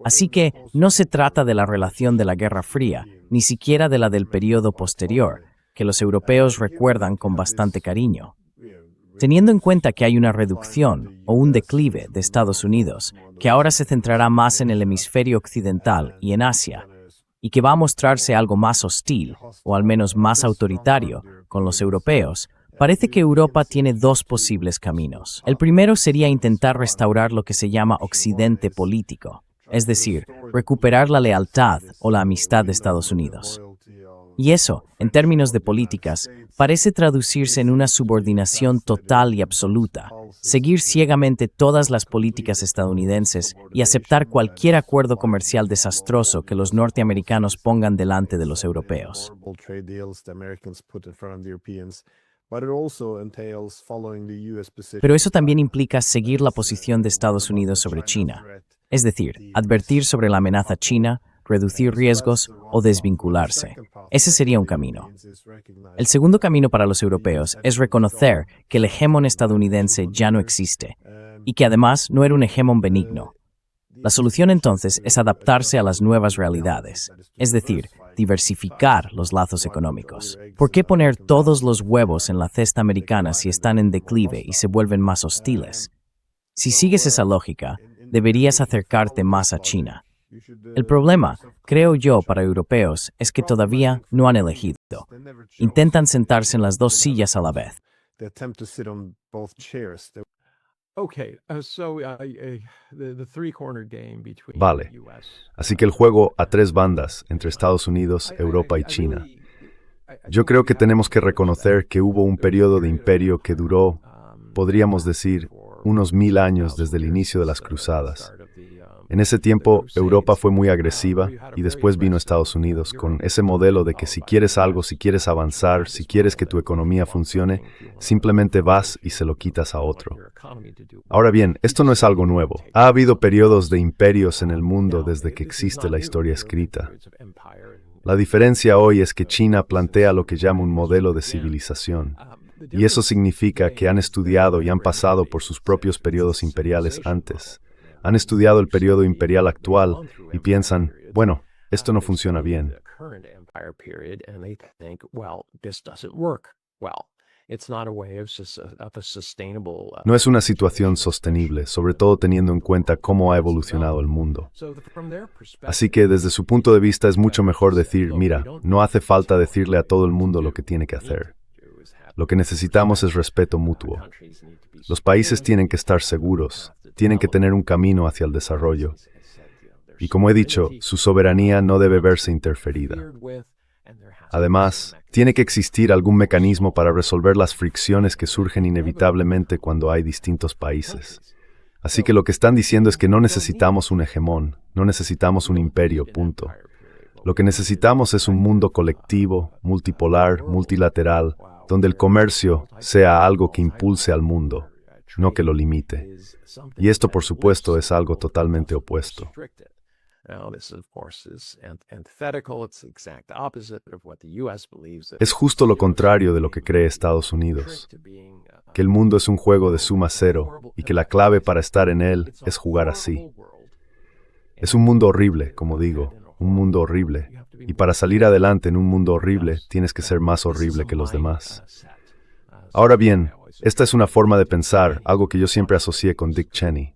Speaker 1: Así que no se trata de la relación de la Guerra Fría, ni siquiera de la del periodo posterior, que los europeos recuerdan con bastante cariño. Teniendo en cuenta que hay una reducción o un declive de Estados Unidos, que ahora se centrará más en el hemisferio occidental y en Asia, y que va a mostrarse algo más hostil, o al menos más autoritario, con los europeos, parece que Europa tiene 2 posibles caminos. El primero sería intentar restaurar lo que se llama Occidente político, es decir, recuperar la lealtad o la amistad de Estados Unidos. Y eso, en términos de políticas, parece traducirse en una subordinación total y absoluta, seguir ciegamente todas las políticas estadounidenses y aceptar cualquier acuerdo comercial desastroso que los norteamericanos pongan delante de los europeos. Pero eso también implica seguir la posición de Estados Unidos sobre China, es decir, advertir sobre la amenaza china, reducir riesgos o desvincularse. Ese sería un camino. El segundo camino para los europeos es reconocer que el hegemón estadounidense ya no existe y que además no era un hegemón benigno. La solución entonces es adaptarse a las nuevas realidades, es decir, diversificar los lazos económicos. ¿Por qué poner todos los huevos en la cesta americana si están en declive y se vuelven más hostiles? Si sigues esa lógica, deberías acercarte más a China. El problema, creo yo, para europeos es que todavía no han elegido. Intentan sentarse en las 2 sillas a la vez.
Speaker 2: Vale. Así que el juego a 3 bandas entre Estados Unidos, Europa y China. Yo creo que tenemos que reconocer que hubo un periodo de imperio que duró, podríamos decir, unos 1000 años desde el inicio de las cruzadas. En ese tiempo, Europa fue muy agresiva y después vino Estados Unidos con ese modelo de que si quieres algo, si quieres avanzar, si quieres que tu economía funcione, simplemente vas y se lo quitas a otro. Ahora bien, esto no es algo nuevo. Ha habido periodos de imperios en el mundo desde que existe la historia escrita. La diferencia hoy es que China plantea lo que llama un modelo de civilización. Y eso significa que han estudiado y han pasado por sus propios periodos imperiales antes. Han estudiado el periodo imperial actual y piensan, esto no funciona bien. No es una situación sostenible, sobre todo teniendo en cuenta cómo ha evolucionado el mundo. Así que desde su punto de vista es mucho mejor decir, mira, no hace falta decirle a todo el mundo lo que tiene que hacer. Lo que necesitamos es respeto mutuo. Los países tienen que estar seguros, tienen que tener un camino hacia el desarrollo. Y como he dicho, su soberanía no debe verse interferida. Además, tiene que existir algún mecanismo para resolver las fricciones que surgen inevitablemente cuando hay distintos países. Así que lo que están diciendo es que no necesitamos un hegemón, no necesitamos un imperio, punto. Lo que necesitamos es un mundo colectivo, multipolar, multilateral, donde el comercio sea algo que impulse al mundo, no que lo limite. Y esto, por supuesto, es algo totalmente opuesto. Es justo lo contrario de lo que cree Estados Unidos, que el mundo es un juego de suma cero y que la clave para estar en él es jugar así. Es un mundo horrible, como digo, un mundo horrible. Y para salir adelante en un mundo horrible, tienes que ser más horrible que los demás. Ahora bien, esta es una forma de pensar, algo que yo siempre asocié con Dick Cheney.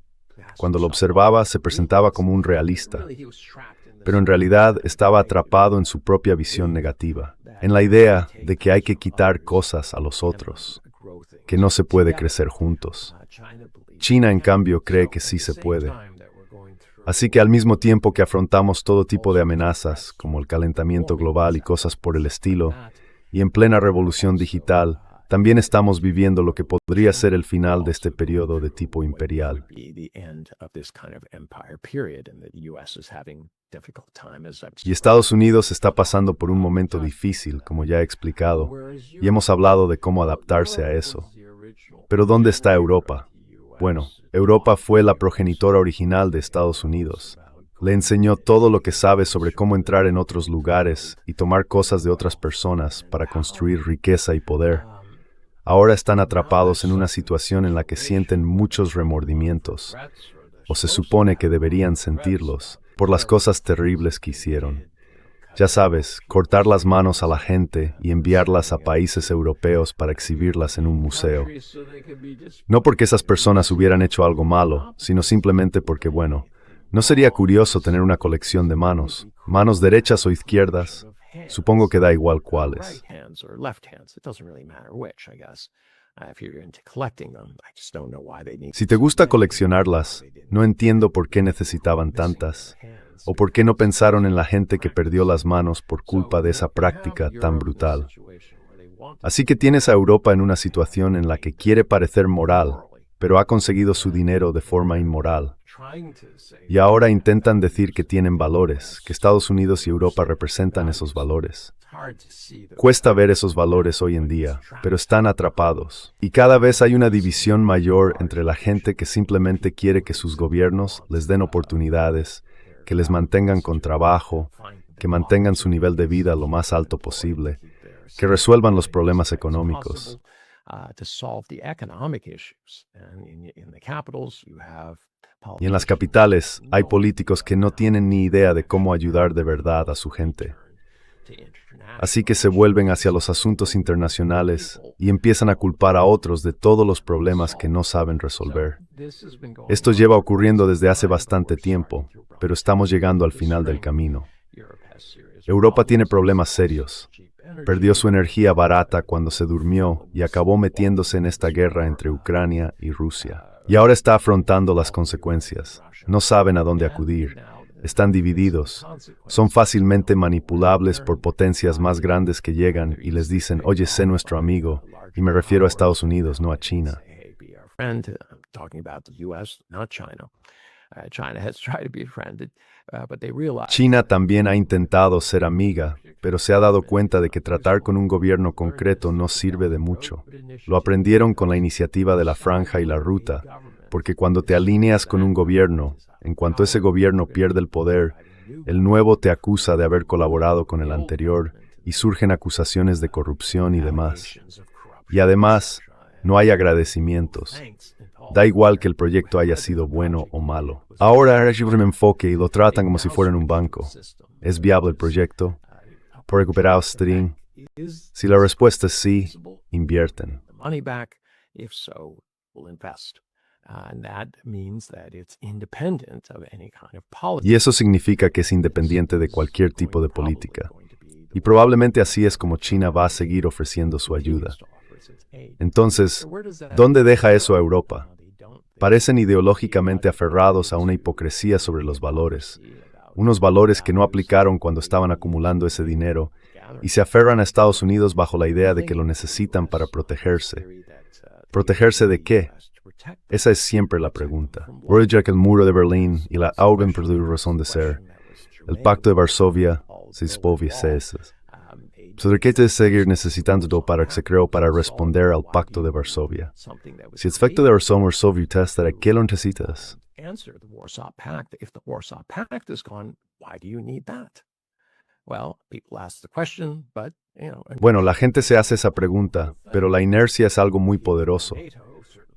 Speaker 2: Cuando lo observaba, se presentaba como un realista, pero en realidad estaba atrapado en su propia visión negativa, en la idea de que hay que quitar cosas a los otros, que no se puede crecer juntos. China, en cambio, cree que sí se puede. Así que al mismo tiempo que afrontamos todo tipo de amenazas, como el calentamiento global y cosas por el estilo, y en plena revolución digital, también estamos viviendo lo que podría ser el final de este periodo de tipo imperial. Y Estados Unidos está pasando por un momento difícil, como ya he explicado, y hemos hablado de cómo adaptarse a eso. Pero ¿dónde está Europa? Bueno, Europa fue la progenitora original de Estados Unidos. Le enseñó todo lo que sabe sobre cómo entrar en otros lugares y tomar cosas de otras personas para construir riqueza y poder. Ahora están atrapados en una situación en la que sienten muchos remordimientos, o se supone que deberían sentirlos, por las cosas terribles que hicieron. Ya sabes, cortar las manos a la gente y enviarlas a países europeos para exhibirlas en un museo. No porque esas personas hubieran hecho algo malo, sino simplemente porque, bueno, ¿no sería curioso tener una colección de manos? ¿Manos derechas o izquierdas? Supongo que da igual cuáles. Si te gusta coleccionarlas, no entiendo por qué necesitaban tantas, o por qué no pensaron en la gente que perdió las manos por culpa de esa práctica tan brutal. Así que tienes a Europa en una situación en la que quiere parecer moral, pero ha conseguido su dinero de forma inmoral. Y ahora intentan decir que tienen valores, que Estados Unidos y Europa representan esos valores. Cuesta ver esos valores hoy en día, pero están atrapados. Y cada vez hay una división mayor entre la gente que simplemente quiere que sus gobiernos les den oportunidades, que les mantengan con trabajo, que mantengan su nivel de vida lo más alto posible, que resuelvan los problemas económicos. Y en las capitales hay políticos que no tienen ni idea de cómo ayudar de verdad a su gente. Así que se vuelven hacia los asuntos internacionales y empiezan a culpar a otros de todos los problemas que no saben resolver. Esto lleva ocurriendo desde hace bastante tiempo, pero estamos llegando al final del camino. Europa tiene problemas serios. Perdió su energía barata cuando se durmió y acabó metiéndose en esta guerra entre Ucrania y Rusia. Y ahora está afrontando las consecuencias. No saben a dónde acudir. Están divididos. Son fácilmente manipulables por potencias más grandes que llegan y les dicen, oye, sé nuestro amigo. Y me refiero a Estados Unidos, no a China. China también ha intentado ser amiga, pero se ha dado cuenta de que tratar con un gobierno concreto no sirve de mucho. Lo aprendieron con la iniciativa de la Franja y la Ruta, porque cuando te alineas con un gobierno, en cuanto ese gobierno pierde el poder, el nuevo te acusa de haber colaborado con el anterior y surgen acusaciones de corrupción y demás. Y además, no hay agradecimientos. Da igual que el proyecto haya sido bueno o malo. Ahora reciben un enfoque y lo tratan como si fueran un banco. ¿Es viable el proyecto? ¿Por recuperar String? Si la respuesta es sí, invierten. Y eso significa que es independiente de cualquier tipo de política. Y probablemente así es como China va a seguir ofreciendo su ayuda. Entonces, ¿dónde deja eso a Europa? Parecen ideológicamente aferrados a una hipocresía sobre los valores, unos valores que no aplicaron cuando estaban acumulando ese dinero, y se aferran a Estados Unidos bajo la idea de que lo necesitan para protegerse. ¿Protegerse de qué? Esa es siempre la pregunta. Roger, el muro de Berlín y la Augen por su razón de ser. El pacto de Varsovia, se espoviese esas. ¿Sobre qué te seguir necesitando para que se creó para responder al pacto de Varsovia? Si el pacto de Varsovia test, ¿para qué lo necesitas?
Speaker 3: answer the Warsaw Pact. If the Warsaw Pact is gone, why do you need that? Well, people ask the question, but,
Speaker 2: Bueno, la gente se hace esa pregunta, pero la inercia es algo muy poderoso.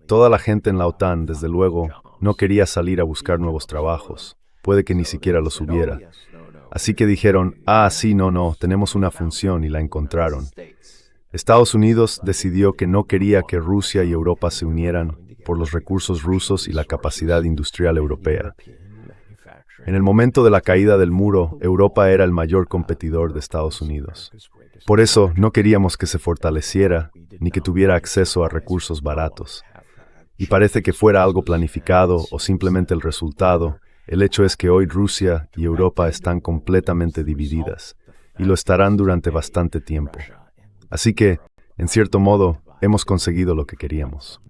Speaker 2: Toda la gente en la OTAN, desde luego, no quería salir a buscar nuevos trabajos. Puede que ni siquiera los hubiera. Así que dijeron, sí, no, tenemos una función y la encontraron. Estados Unidos decidió que no quería que Rusia y Europa se unieran por los recursos rusos y la capacidad industrial europea. En el momento de la caída del muro, Europa era el mayor competidor de Estados Unidos. Por eso, no queríamos que se fortaleciera ni que tuviera acceso a recursos baratos. Y parece que fuera algo planificado o simplemente el resultado. El hecho es que hoy Rusia y Europa están completamente divididas y lo estarán durante bastante tiempo. Así que, en cierto modo, hemos conseguido lo que queríamos.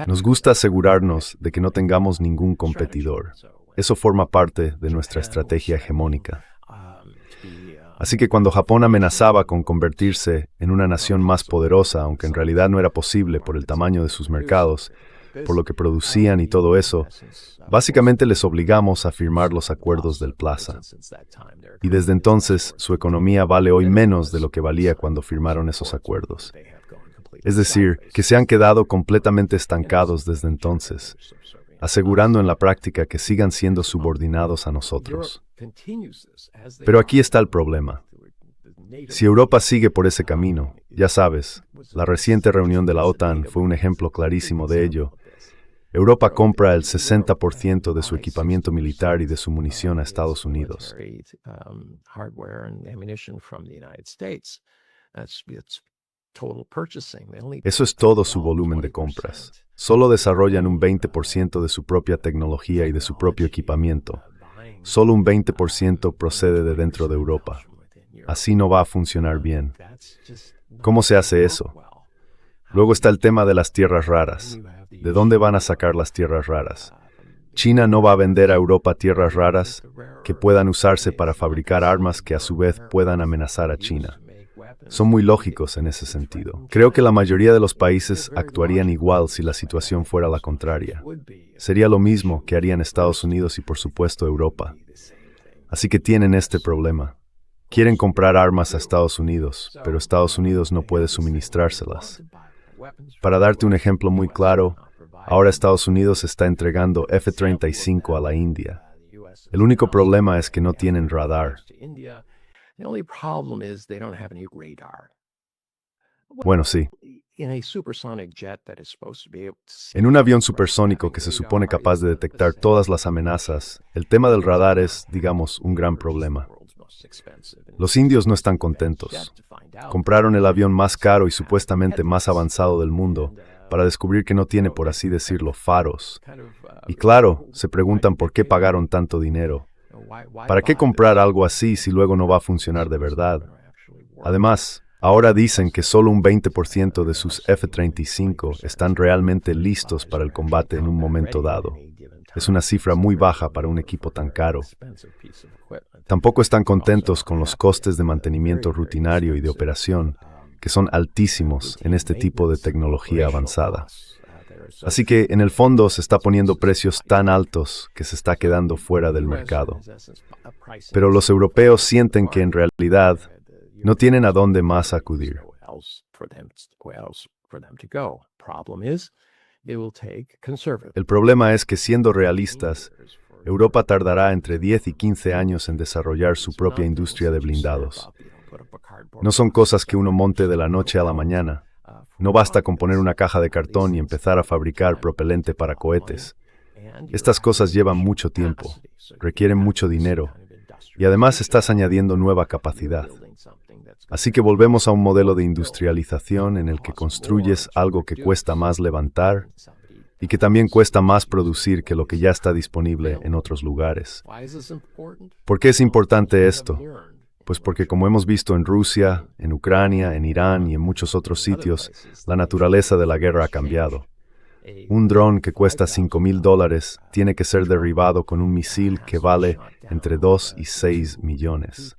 Speaker 2: Nos gusta asegurarnos de que no tengamos ningún competidor. Eso forma parte de nuestra estrategia hegemónica. Así que cuando Japón amenazaba con convertirse en una nación más poderosa, aunque en realidad no era posible por el tamaño de sus mercados, por lo que producían y todo eso, básicamente les obligamos a firmar los acuerdos del Plaza. Y desde entonces, su economía vale hoy menos de lo que valía cuando firmaron esos acuerdos. Es decir, que se han quedado completamente estancados desde entonces, asegurando en la práctica que sigan siendo subordinados a nosotros. Pero aquí está el problema. Si Europa sigue por ese camino, ya sabes, la reciente reunión de la OTAN fue un ejemplo clarísimo de ello. Europa compra el 60% de su equipamiento militar y de su munición a Estados Unidos. Eso es todo su volumen de compras. Solo desarrollan un 20% de su propia tecnología y de su propio equipamiento. Solo un 20% procede de dentro de Europa. Así no va a funcionar bien. ¿Cómo se hace eso? Luego está el tema de las tierras raras. ¿De dónde van a sacar las tierras raras? China no va a vender a Europa tierras raras que puedan usarse para fabricar armas que a su vez puedan amenazar a China. Son muy lógicos en ese sentido. Creo que la mayoría de los países actuarían igual si la situación fuera la contraria. Sería lo mismo que harían Estados Unidos y por supuesto Europa. Así que tienen este problema. Quieren comprar armas a Estados Unidos, pero Estados Unidos no puede suministrárselas. Para darte un ejemplo muy claro, ahora Estados Unidos está entregando F-35 a la India. El único problema es que no tienen radar. Bueno, sí. En un avión supersónico que se supone capaz de detectar todas las amenazas, el tema del radar es, digamos, un gran problema. Los indios no están contentos. Compraron el avión más caro y supuestamente más avanzado del mundo para descubrir que no tiene, por así decirlo, faros. Y claro, se preguntan por qué pagaron tanto dinero. ¿Para qué comprar algo así si luego no va a funcionar de verdad? Además, ahora dicen que solo un 20% de sus F-35 están realmente listos para el combate en un momento dado. Es una cifra muy baja para un equipo tan caro. Tampoco están contentos con los costes de mantenimiento rutinario y de operación, que son altísimos en este tipo de tecnología avanzada. Así que, en el fondo, se está poniendo precios tan altos que se está quedando fuera del mercado. Pero los europeos sienten que, en realidad, no tienen a dónde más acudir. El problema es que, siendo realistas, Europa tardará entre 10 y 15 años en desarrollar su propia industria de blindados. No son cosas que uno monte de la noche a la mañana. No basta con poner una caja de cartón y empezar a fabricar propelente para cohetes. Estas cosas llevan mucho tiempo, requieren mucho dinero, y además estás añadiendo nueva capacidad. Así que volvemos a un modelo de industrialización en el que construyes algo que cuesta más levantar y que también cuesta más producir que lo que ya está disponible en otros lugares. ¿Por qué es importante esto? Pues porque, como hemos visto en Rusia, en Ucrania, en Irán y en muchos otros sitios, la naturaleza de la guerra ha cambiado. Un dron que cuesta $5,000 tiene que ser derribado con un misil que vale entre 2 y 6 millones.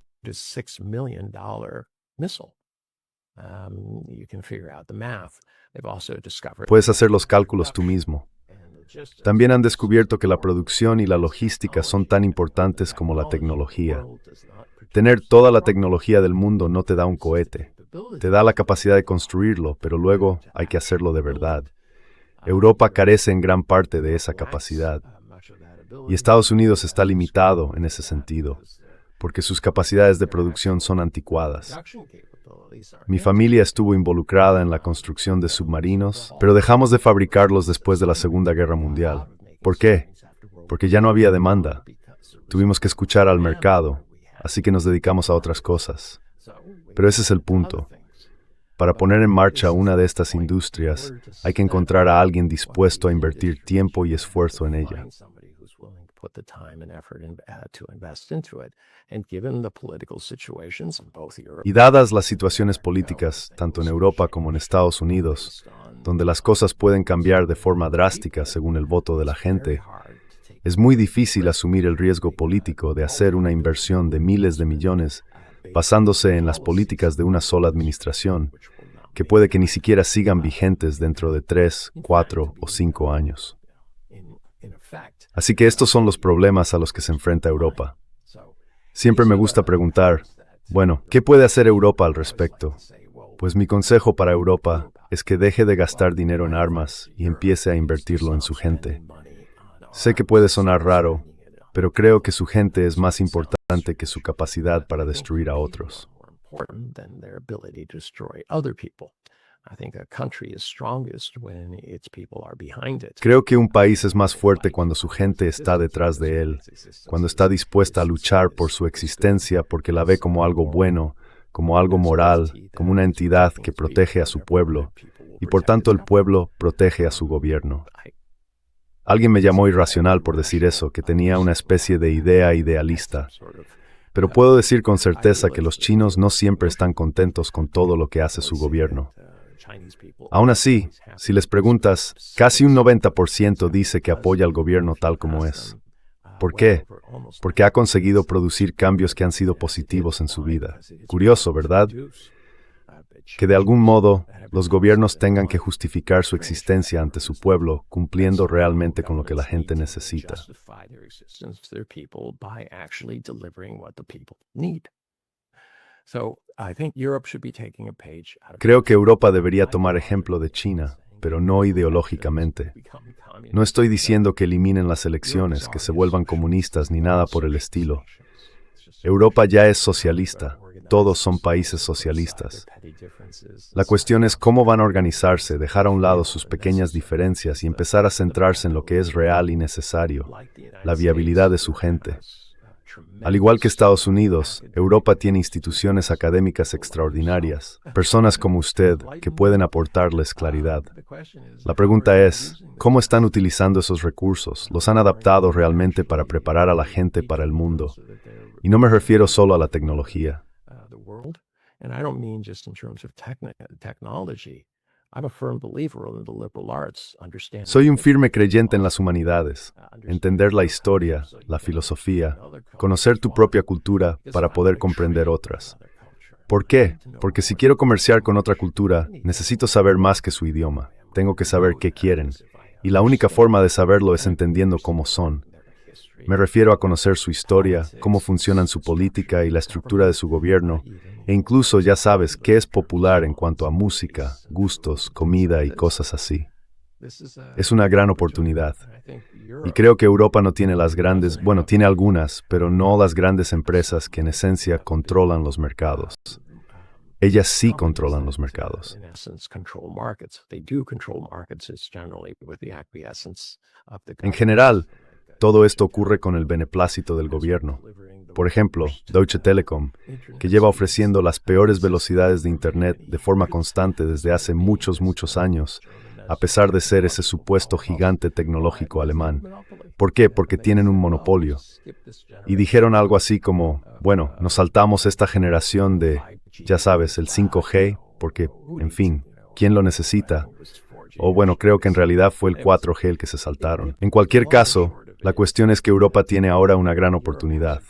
Speaker 2: Puedes hacer los cálculos tú mismo. También han descubierto que la producción y la logística son tan importantes como la tecnología. Tener toda la tecnología del mundo no te da un cohete. Te da la capacidad de construirlo, pero luego hay que hacerlo de verdad. Europa carece en gran parte de esa capacidad. Y Estados Unidos está limitado en ese sentido, porque sus capacidades de producción son anticuadas. Mi familia estuvo involucrada en la construcción de submarinos, pero dejamos de fabricarlos después de la Segunda Guerra Mundial. ¿Por qué? Porque ya no había demanda. Tuvimos que escuchar al mercado, así que nos dedicamos a otras cosas. Pero ese es el punto. Para poner en marcha una de estas industrias, hay que encontrar a alguien dispuesto a invertir tiempo y esfuerzo en ella. Y dadas las situaciones políticas, tanto en Europa como en Estados Unidos, donde las cosas pueden cambiar de forma drástica según el voto de la gente, es muy difícil asumir el riesgo político de hacer una inversión de miles de millones basándose en las políticas de una sola administración, que puede que ni siquiera sigan vigentes dentro de 3, 4 o 5 años. Así que estos son los problemas a los que se enfrenta Europa. Siempre me gusta preguntar, bueno, ¿qué puede hacer Europa al respecto? Pues mi consejo para Europa es que deje de gastar dinero en armas y empiece a invertirlo en su gente. Sé que puede sonar raro, pero creo que su gente es más importante que su capacidad para destruir a otros. Creo que un país es más fuerte cuando su gente está detrás de él, cuando está dispuesta a luchar por su existencia porque la ve como algo bueno, como algo moral, como una entidad que protege a su pueblo, y por tanto el pueblo protege a su gobierno. Alguien me llamó irracional por decir eso, que tenía una especie de idea idealista. Pero puedo decir con certeza que los chinos no siempre están contentos con todo lo que hace su gobierno. Aún así, si les preguntas, casi un 90% dice que apoya al gobierno tal como es. ¿Por qué? Porque ha conseguido producir cambios que han sido positivos en su vida. Curioso, ¿verdad? Que de algún modo los gobiernos tengan que justificar su existencia ante su pueblo, cumpliendo realmente con lo que la gente necesita. Creo que Europa debería tomar ejemplo de China, pero no ideológicamente. No estoy diciendo que eliminen las elecciones, que se vuelvan comunistas ni nada por el estilo. Europa ya es socialista. Todos son países socialistas. La cuestión es cómo van a organizarse, dejar a un lado sus pequeñas diferencias y empezar a centrarse en lo que es real y necesario, la viabilidad de su gente. Al igual que Estados Unidos, Europa tiene instituciones académicas extraordinarias, personas como usted que pueden aportarles claridad. La pregunta es, ¿cómo están utilizando esos recursos? ¿Los han adaptado realmente para preparar a la gente para el mundo? Y no me refiero solo a la tecnología. Soy un firme creyente en las humanidades, entender la historia, la filosofía, conocer tu propia cultura para poder comprender otras. ¿Por qué? Porque si quiero comerciar con otra cultura, necesito saber más que su idioma. Tengo que saber qué quieren. Y la única forma de saberlo es entendiendo cómo son. Me refiero a conocer su historia, cómo funcionan su política y la estructura de su gobierno, e incluso ya sabes qué es popular en cuanto a música, gustos, comida y cosas así. Es una gran oportunidad. Y creo que Europa no tiene las grandes, bueno, tiene algunas, pero no las grandes empresas que en esencia controlan los mercados. Ellas sí controlan los mercados. En general, todo esto ocurre con el beneplácito del gobierno. Por ejemplo, Deutsche Telekom, que lleva ofreciendo las peores velocidades de Internet de forma constante desde hace muchos años, a pesar de ser ese supuesto gigante tecnológico alemán. ¿Por qué? Porque tienen un monopolio. Y dijeron algo así como, bueno, nos saltamos esta generación de, ya sabes, el 5G, porque, en fin, ¿quién lo necesita? O bueno, creo que en realidad fue el 4G el que se saltaron. En cualquier caso, la cuestión es que Europa tiene ahora una gran oportunidad.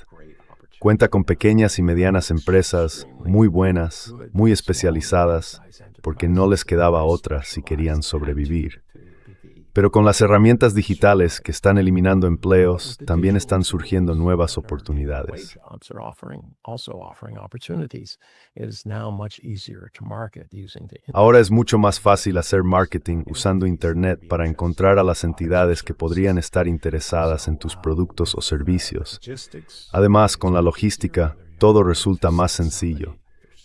Speaker 2: Cuenta con pequeñas y medianas empresas muy buenas, muy especializadas, porque no les quedaba otra si querían sobrevivir. Pero con las herramientas digitales que están eliminando empleos, también están surgiendo nuevas oportunidades. Ahora es mucho más fácil hacer marketing usando Internet para encontrar a las entidades que podrían estar interesadas en tus productos o servicios. Además, con la logística, todo resulta más sencillo.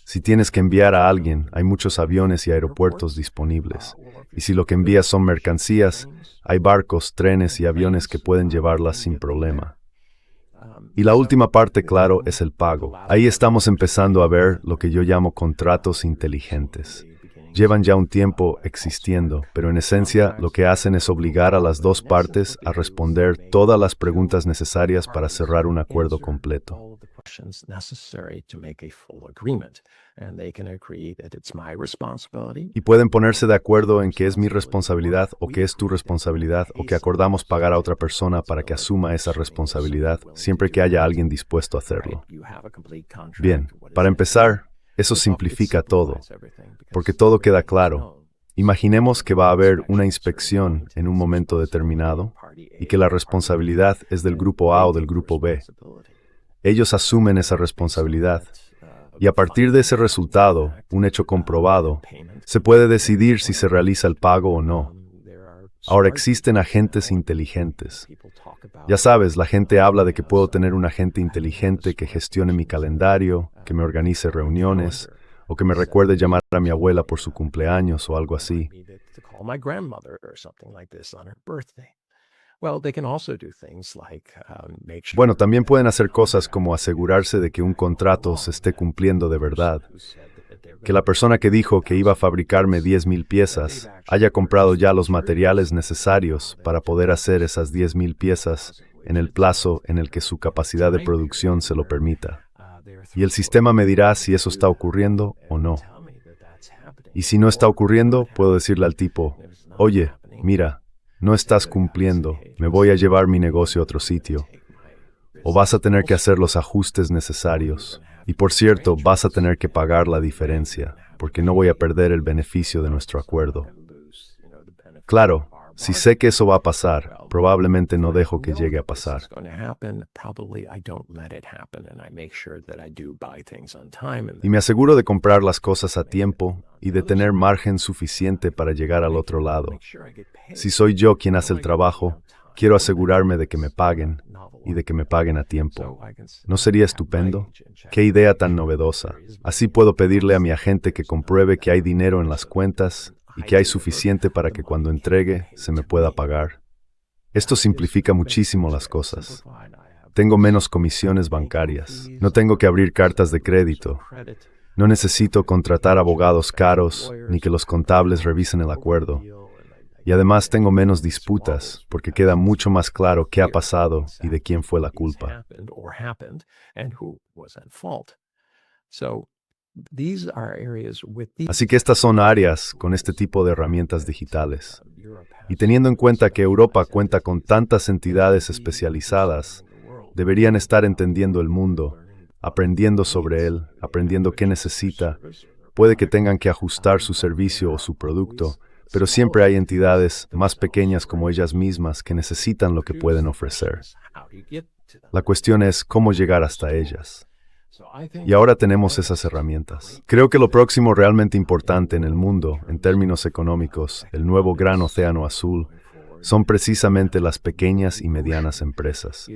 Speaker 2: Si tienes que enviar a alguien, hay muchos aviones y aeropuertos disponibles. Y si lo que envías son mercancías, hay barcos, trenes y aviones que pueden llevarlas sin problema. Y la última parte, claro, es el pago. Ahí estamos empezando a ver lo que yo llamo contratos inteligentes. Llevan ya un tiempo existiendo, pero en esencia lo que hacen es obligar a las dos partes a responder todas las preguntas necesarias para cerrar un acuerdo completo. Y pueden ponerse de acuerdo en que es mi responsabilidad o que es tu responsabilidad o que acordamos pagar a otra persona para que asuma esa responsabilidad, siempre que haya alguien dispuesto a hacerlo. Bien, para empezar, eso simplifica todo, porque todo queda claro. Imaginemos que va a haber una inspección en un momento determinado y que la responsabilidad es del grupo A o del grupo B. Ellos asumen esa responsabilidad y a partir de ese resultado, un hecho comprobado, se puede decidir si se realiza el pago o no. Ahora existen agentes inteligentes. Ya sabes, la gente habla de que puedo tener un agente inteligente que gestione mi calendario, que me organice reuniones, o que me recuerde llamar a mi abuela por su cumpleaños o algo así. Bueno, también pueden hacer cosas como asegurarse de que un contrato se esté cumpliendo de verdad. Que la persona que dijo que iba a fabricarme 10,000 piezas haya comprado ya los materiales necesarios para poder hacer esas 10,000 piezas en el plazo en el que su capacidad de producción se lo permita. Y el sistema me dirá si eso está ocurriendo o no. Y si no está ocurriendo, puedo decirle al tipo, oye, mira, no estás cumpliendo, me voy a llevar mi negocio a otro sitio. O vas a tener que hacer los ajustes necesarios. Y por cierto, vas a tener que pagar la diferencia, porque no voy a perder el beneficio de nuestro acuerdo. Claro, si sé que eso va a pasar, probablemente no dejo que llegue a pasar. Y me aseguro de comprar las cosas a tiempo y de tener margen suficiente para llegar al otro lado. Si soy yo quien hace el trabajo, quiero asegurarme de que me paguen y de que me paguen a tiempo. ¿No sería estupendo? ¡Qué idea tan novedosa! Así puedo pedirle a mi agente que compruebe que hay dinero en las cuentas y que hay suficiente para que cuando entregue se me pueda pagar. Esto simplifica muchísimo las cosas. Tengo menos comisiones bancarias. No tengo que abrir cartas de crédito. No necesito contratar abogados caros ni que los contables revisen el acuerdo. Y además tengo menos disputas, porque queda mucho más claro qué ha pasado y de quién fue la culpa. Así que estas son áreas con este tipo de herramientas digitales. Y teniendo en cuenta que Europa cuenta con tantas entidades especializadas, deberían estar entendiendo el mundo, aprendiendo sobre él, aprendiendo qué necesita. Puede que tengan que ajustar su servicio o su producto, pero siempre hay entidades más pequeñas como ellas mismas que necesitan lo que pueden ofrecer. La cuestión es cómo llegar hasta ellas. Y ahora tenemos esas herramientas. Creo que lo próximo realmente importante en el mundo, en términos económicos, el nuevo gran océano azul, son precisamente las pequeñas y medianas empresas.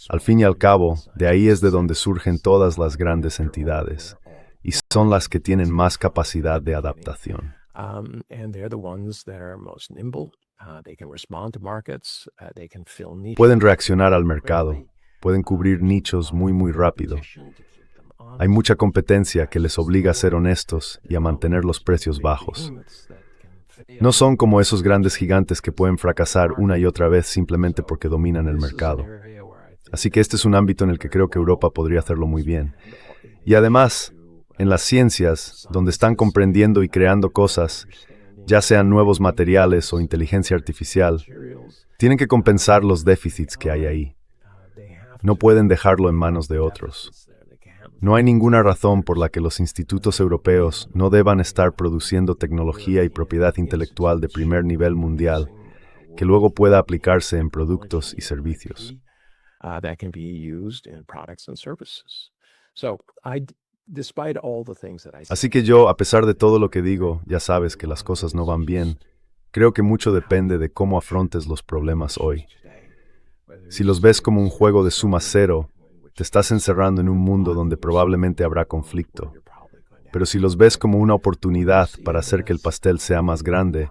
Speaker 2: Al fin y al cabo, de ahí es de donde surgen todas las grandes entidades, y son las que tienen más capacidad de adaptación. Pueden reaccionar al mercado, pueden cubrir nichos muy rápido. Hay mucha competencia que les obliga a ser honestos y a mantener los precios bajos. No son como esos grandes gigantes que pueden fracasar una y otra vez simplemente porque dominan el mercado. Así que este es un ámbito en el que creo que Europa podría hacerlo muy bien. Y además, en las ciencias, donde están comprendiendo y creando cosas, ya sean nuevos materiales o inteligencia artificial, tienen que compensar los déficits que hay ahí. No pueden dejarlo en manos de otros. No hay ninguna razón por la que los institutos europeos no deban estar produciendo tecnología y propiedad intelectual de primer nivel mundial que luego pueda aplicarse en productos y servicios. Así que yo, a pesar de todo lo que digo, ya sabes que las cosas no van bien, creo que mucho depende de cómo afrontes los problemas hoy. Si los ves como un juego de suma cero, te estás encerrando en un mundo donde probablemente habrá conflicto. Pero si los ves como una oportunidad para hacer que el pastel sea más grande,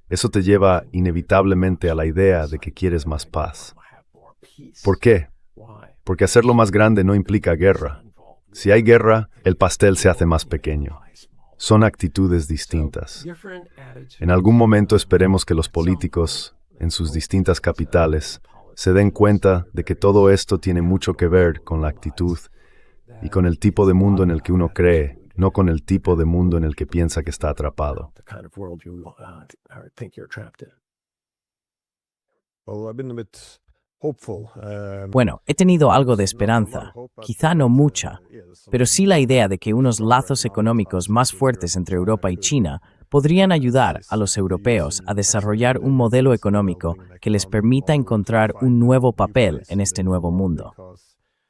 Speaker 2: eso te lleva inevitablemente a la idea de que quieres más paz. ¿Por qué? Porque hacerlo más grande no implica guerra. Si hay guerra, el pastel se hace más pequeño. Son actitudes distintas. En algún momento esperemos que los políticos, en sus distintas capitales, se den cuenta de que todo esto tiene mucho que ver con la actitud y con el tipo de mundo en el que uno cree, no con el tipo de mundo en el que piensa que está atrapado.
Speaker 1: Bueno, he tenido algo de esperanza, quizá no mucha, pero sí la idea de que unos lazos económicos más fuertes entre Europa y China podrían ayudar a los europeos a desarrollar un modelo económico que les permita encontrar un nuevo papel en este nuevo mundo.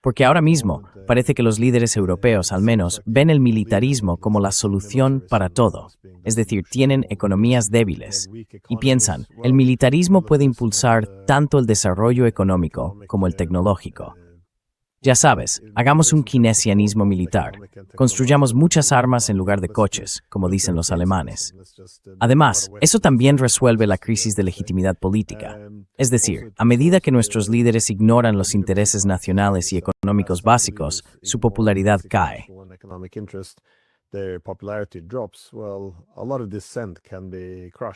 Speaker 1: Porque ahora mismo parece que los líderes europeos, al menos, ven el militarismo como la solución para todo. Es decir, tienen economías débiles y piensan, el militarismo puede impulsar tanto el desarrollo económico como el tecnológico. Ya sabes, hagamos un keynesianismo militar. Construyamos muchas armas en lugar de coches, como dicen los alemanes. Además, eso también resuelve la crisis de legitimidad política. Es decir, a medida que nuestros líderes ignoran los intereses nacionales y económicos básicos, su popularidad cae.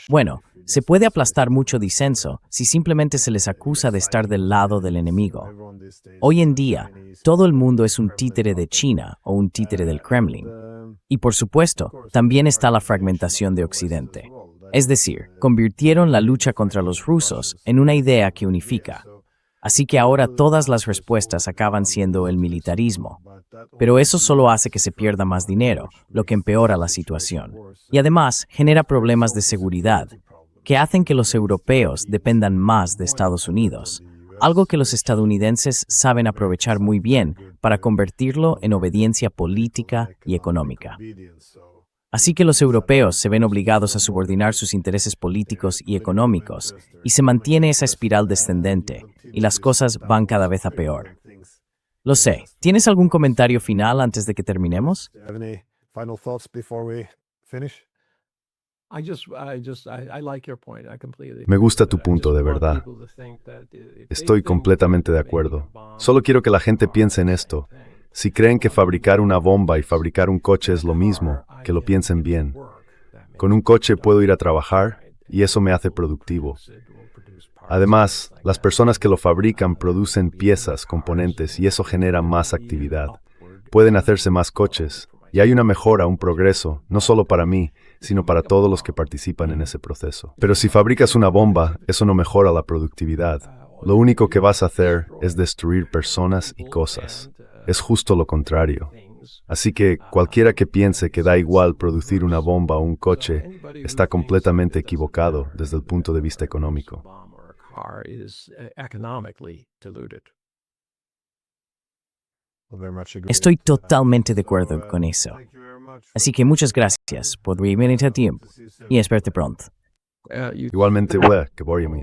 Speaker 1: Bueno, se puede aplastar mucho disenso si simplemente se les acusa de estar del lado del enemigo. Hoy en día, todo el mundo es un títere de China o un títere del Kremlin. Y por supuesto, también está la fragmentación de Occidente. Es decir, convirtieron la lucha contra los rusos en una idea que unifica. Así que ahora todas las respuestas acaban siendo el militarismo. Pero eso solo hace que se pierda más dinero, lo que empeora la situación. Y además genera problemas de seguridad, que hacen que los europeos dependan más de Estados Unidos, algo que los estadounidenses saben aprovechar muy bien para convertirlo en obediencia política y económica. Así que los europeos se ven obligados a subordinar sus intereses políticos y económicos, y se mantiene esa espiral descendente, y las cosas van cada vez a peor. Lo sé. ¿Tienes algún comentario final antes de que terminemos?
Speaker 2: Me gusta tu punto, de verdad. Estoy completamente de acuerdo. Solo quiero que la gente piense en esto. Si creen que fabricar una bomba y fabricar un coche es lo mismo, que lo piensen bien. Con un coche puedo ir a trabajar y eso me hace productivo. Además, las personas que lo fabrican producen piezas, componentes y eso genera más actividad. Pueden hacerse más coches y hay una mejora, un progreso, no solo para mí, sino para todos los que participan en ese proceso. Pero si fabricas una bomba, eso no mejora la productividad. Lo único que vas a hacer es destruir personas y cosas. Es justo lo contrario. Así que cualquiera que piense que da igual producir una bomba o un coche está completamente equivocado desde el punto de vista económico.
Speaker 1: Estoy totalmente de acuerdo con eso. Así que muchas gracias por venir a tiempo y espero pronto.
Speaker 2: Igualmente, que voy a mí.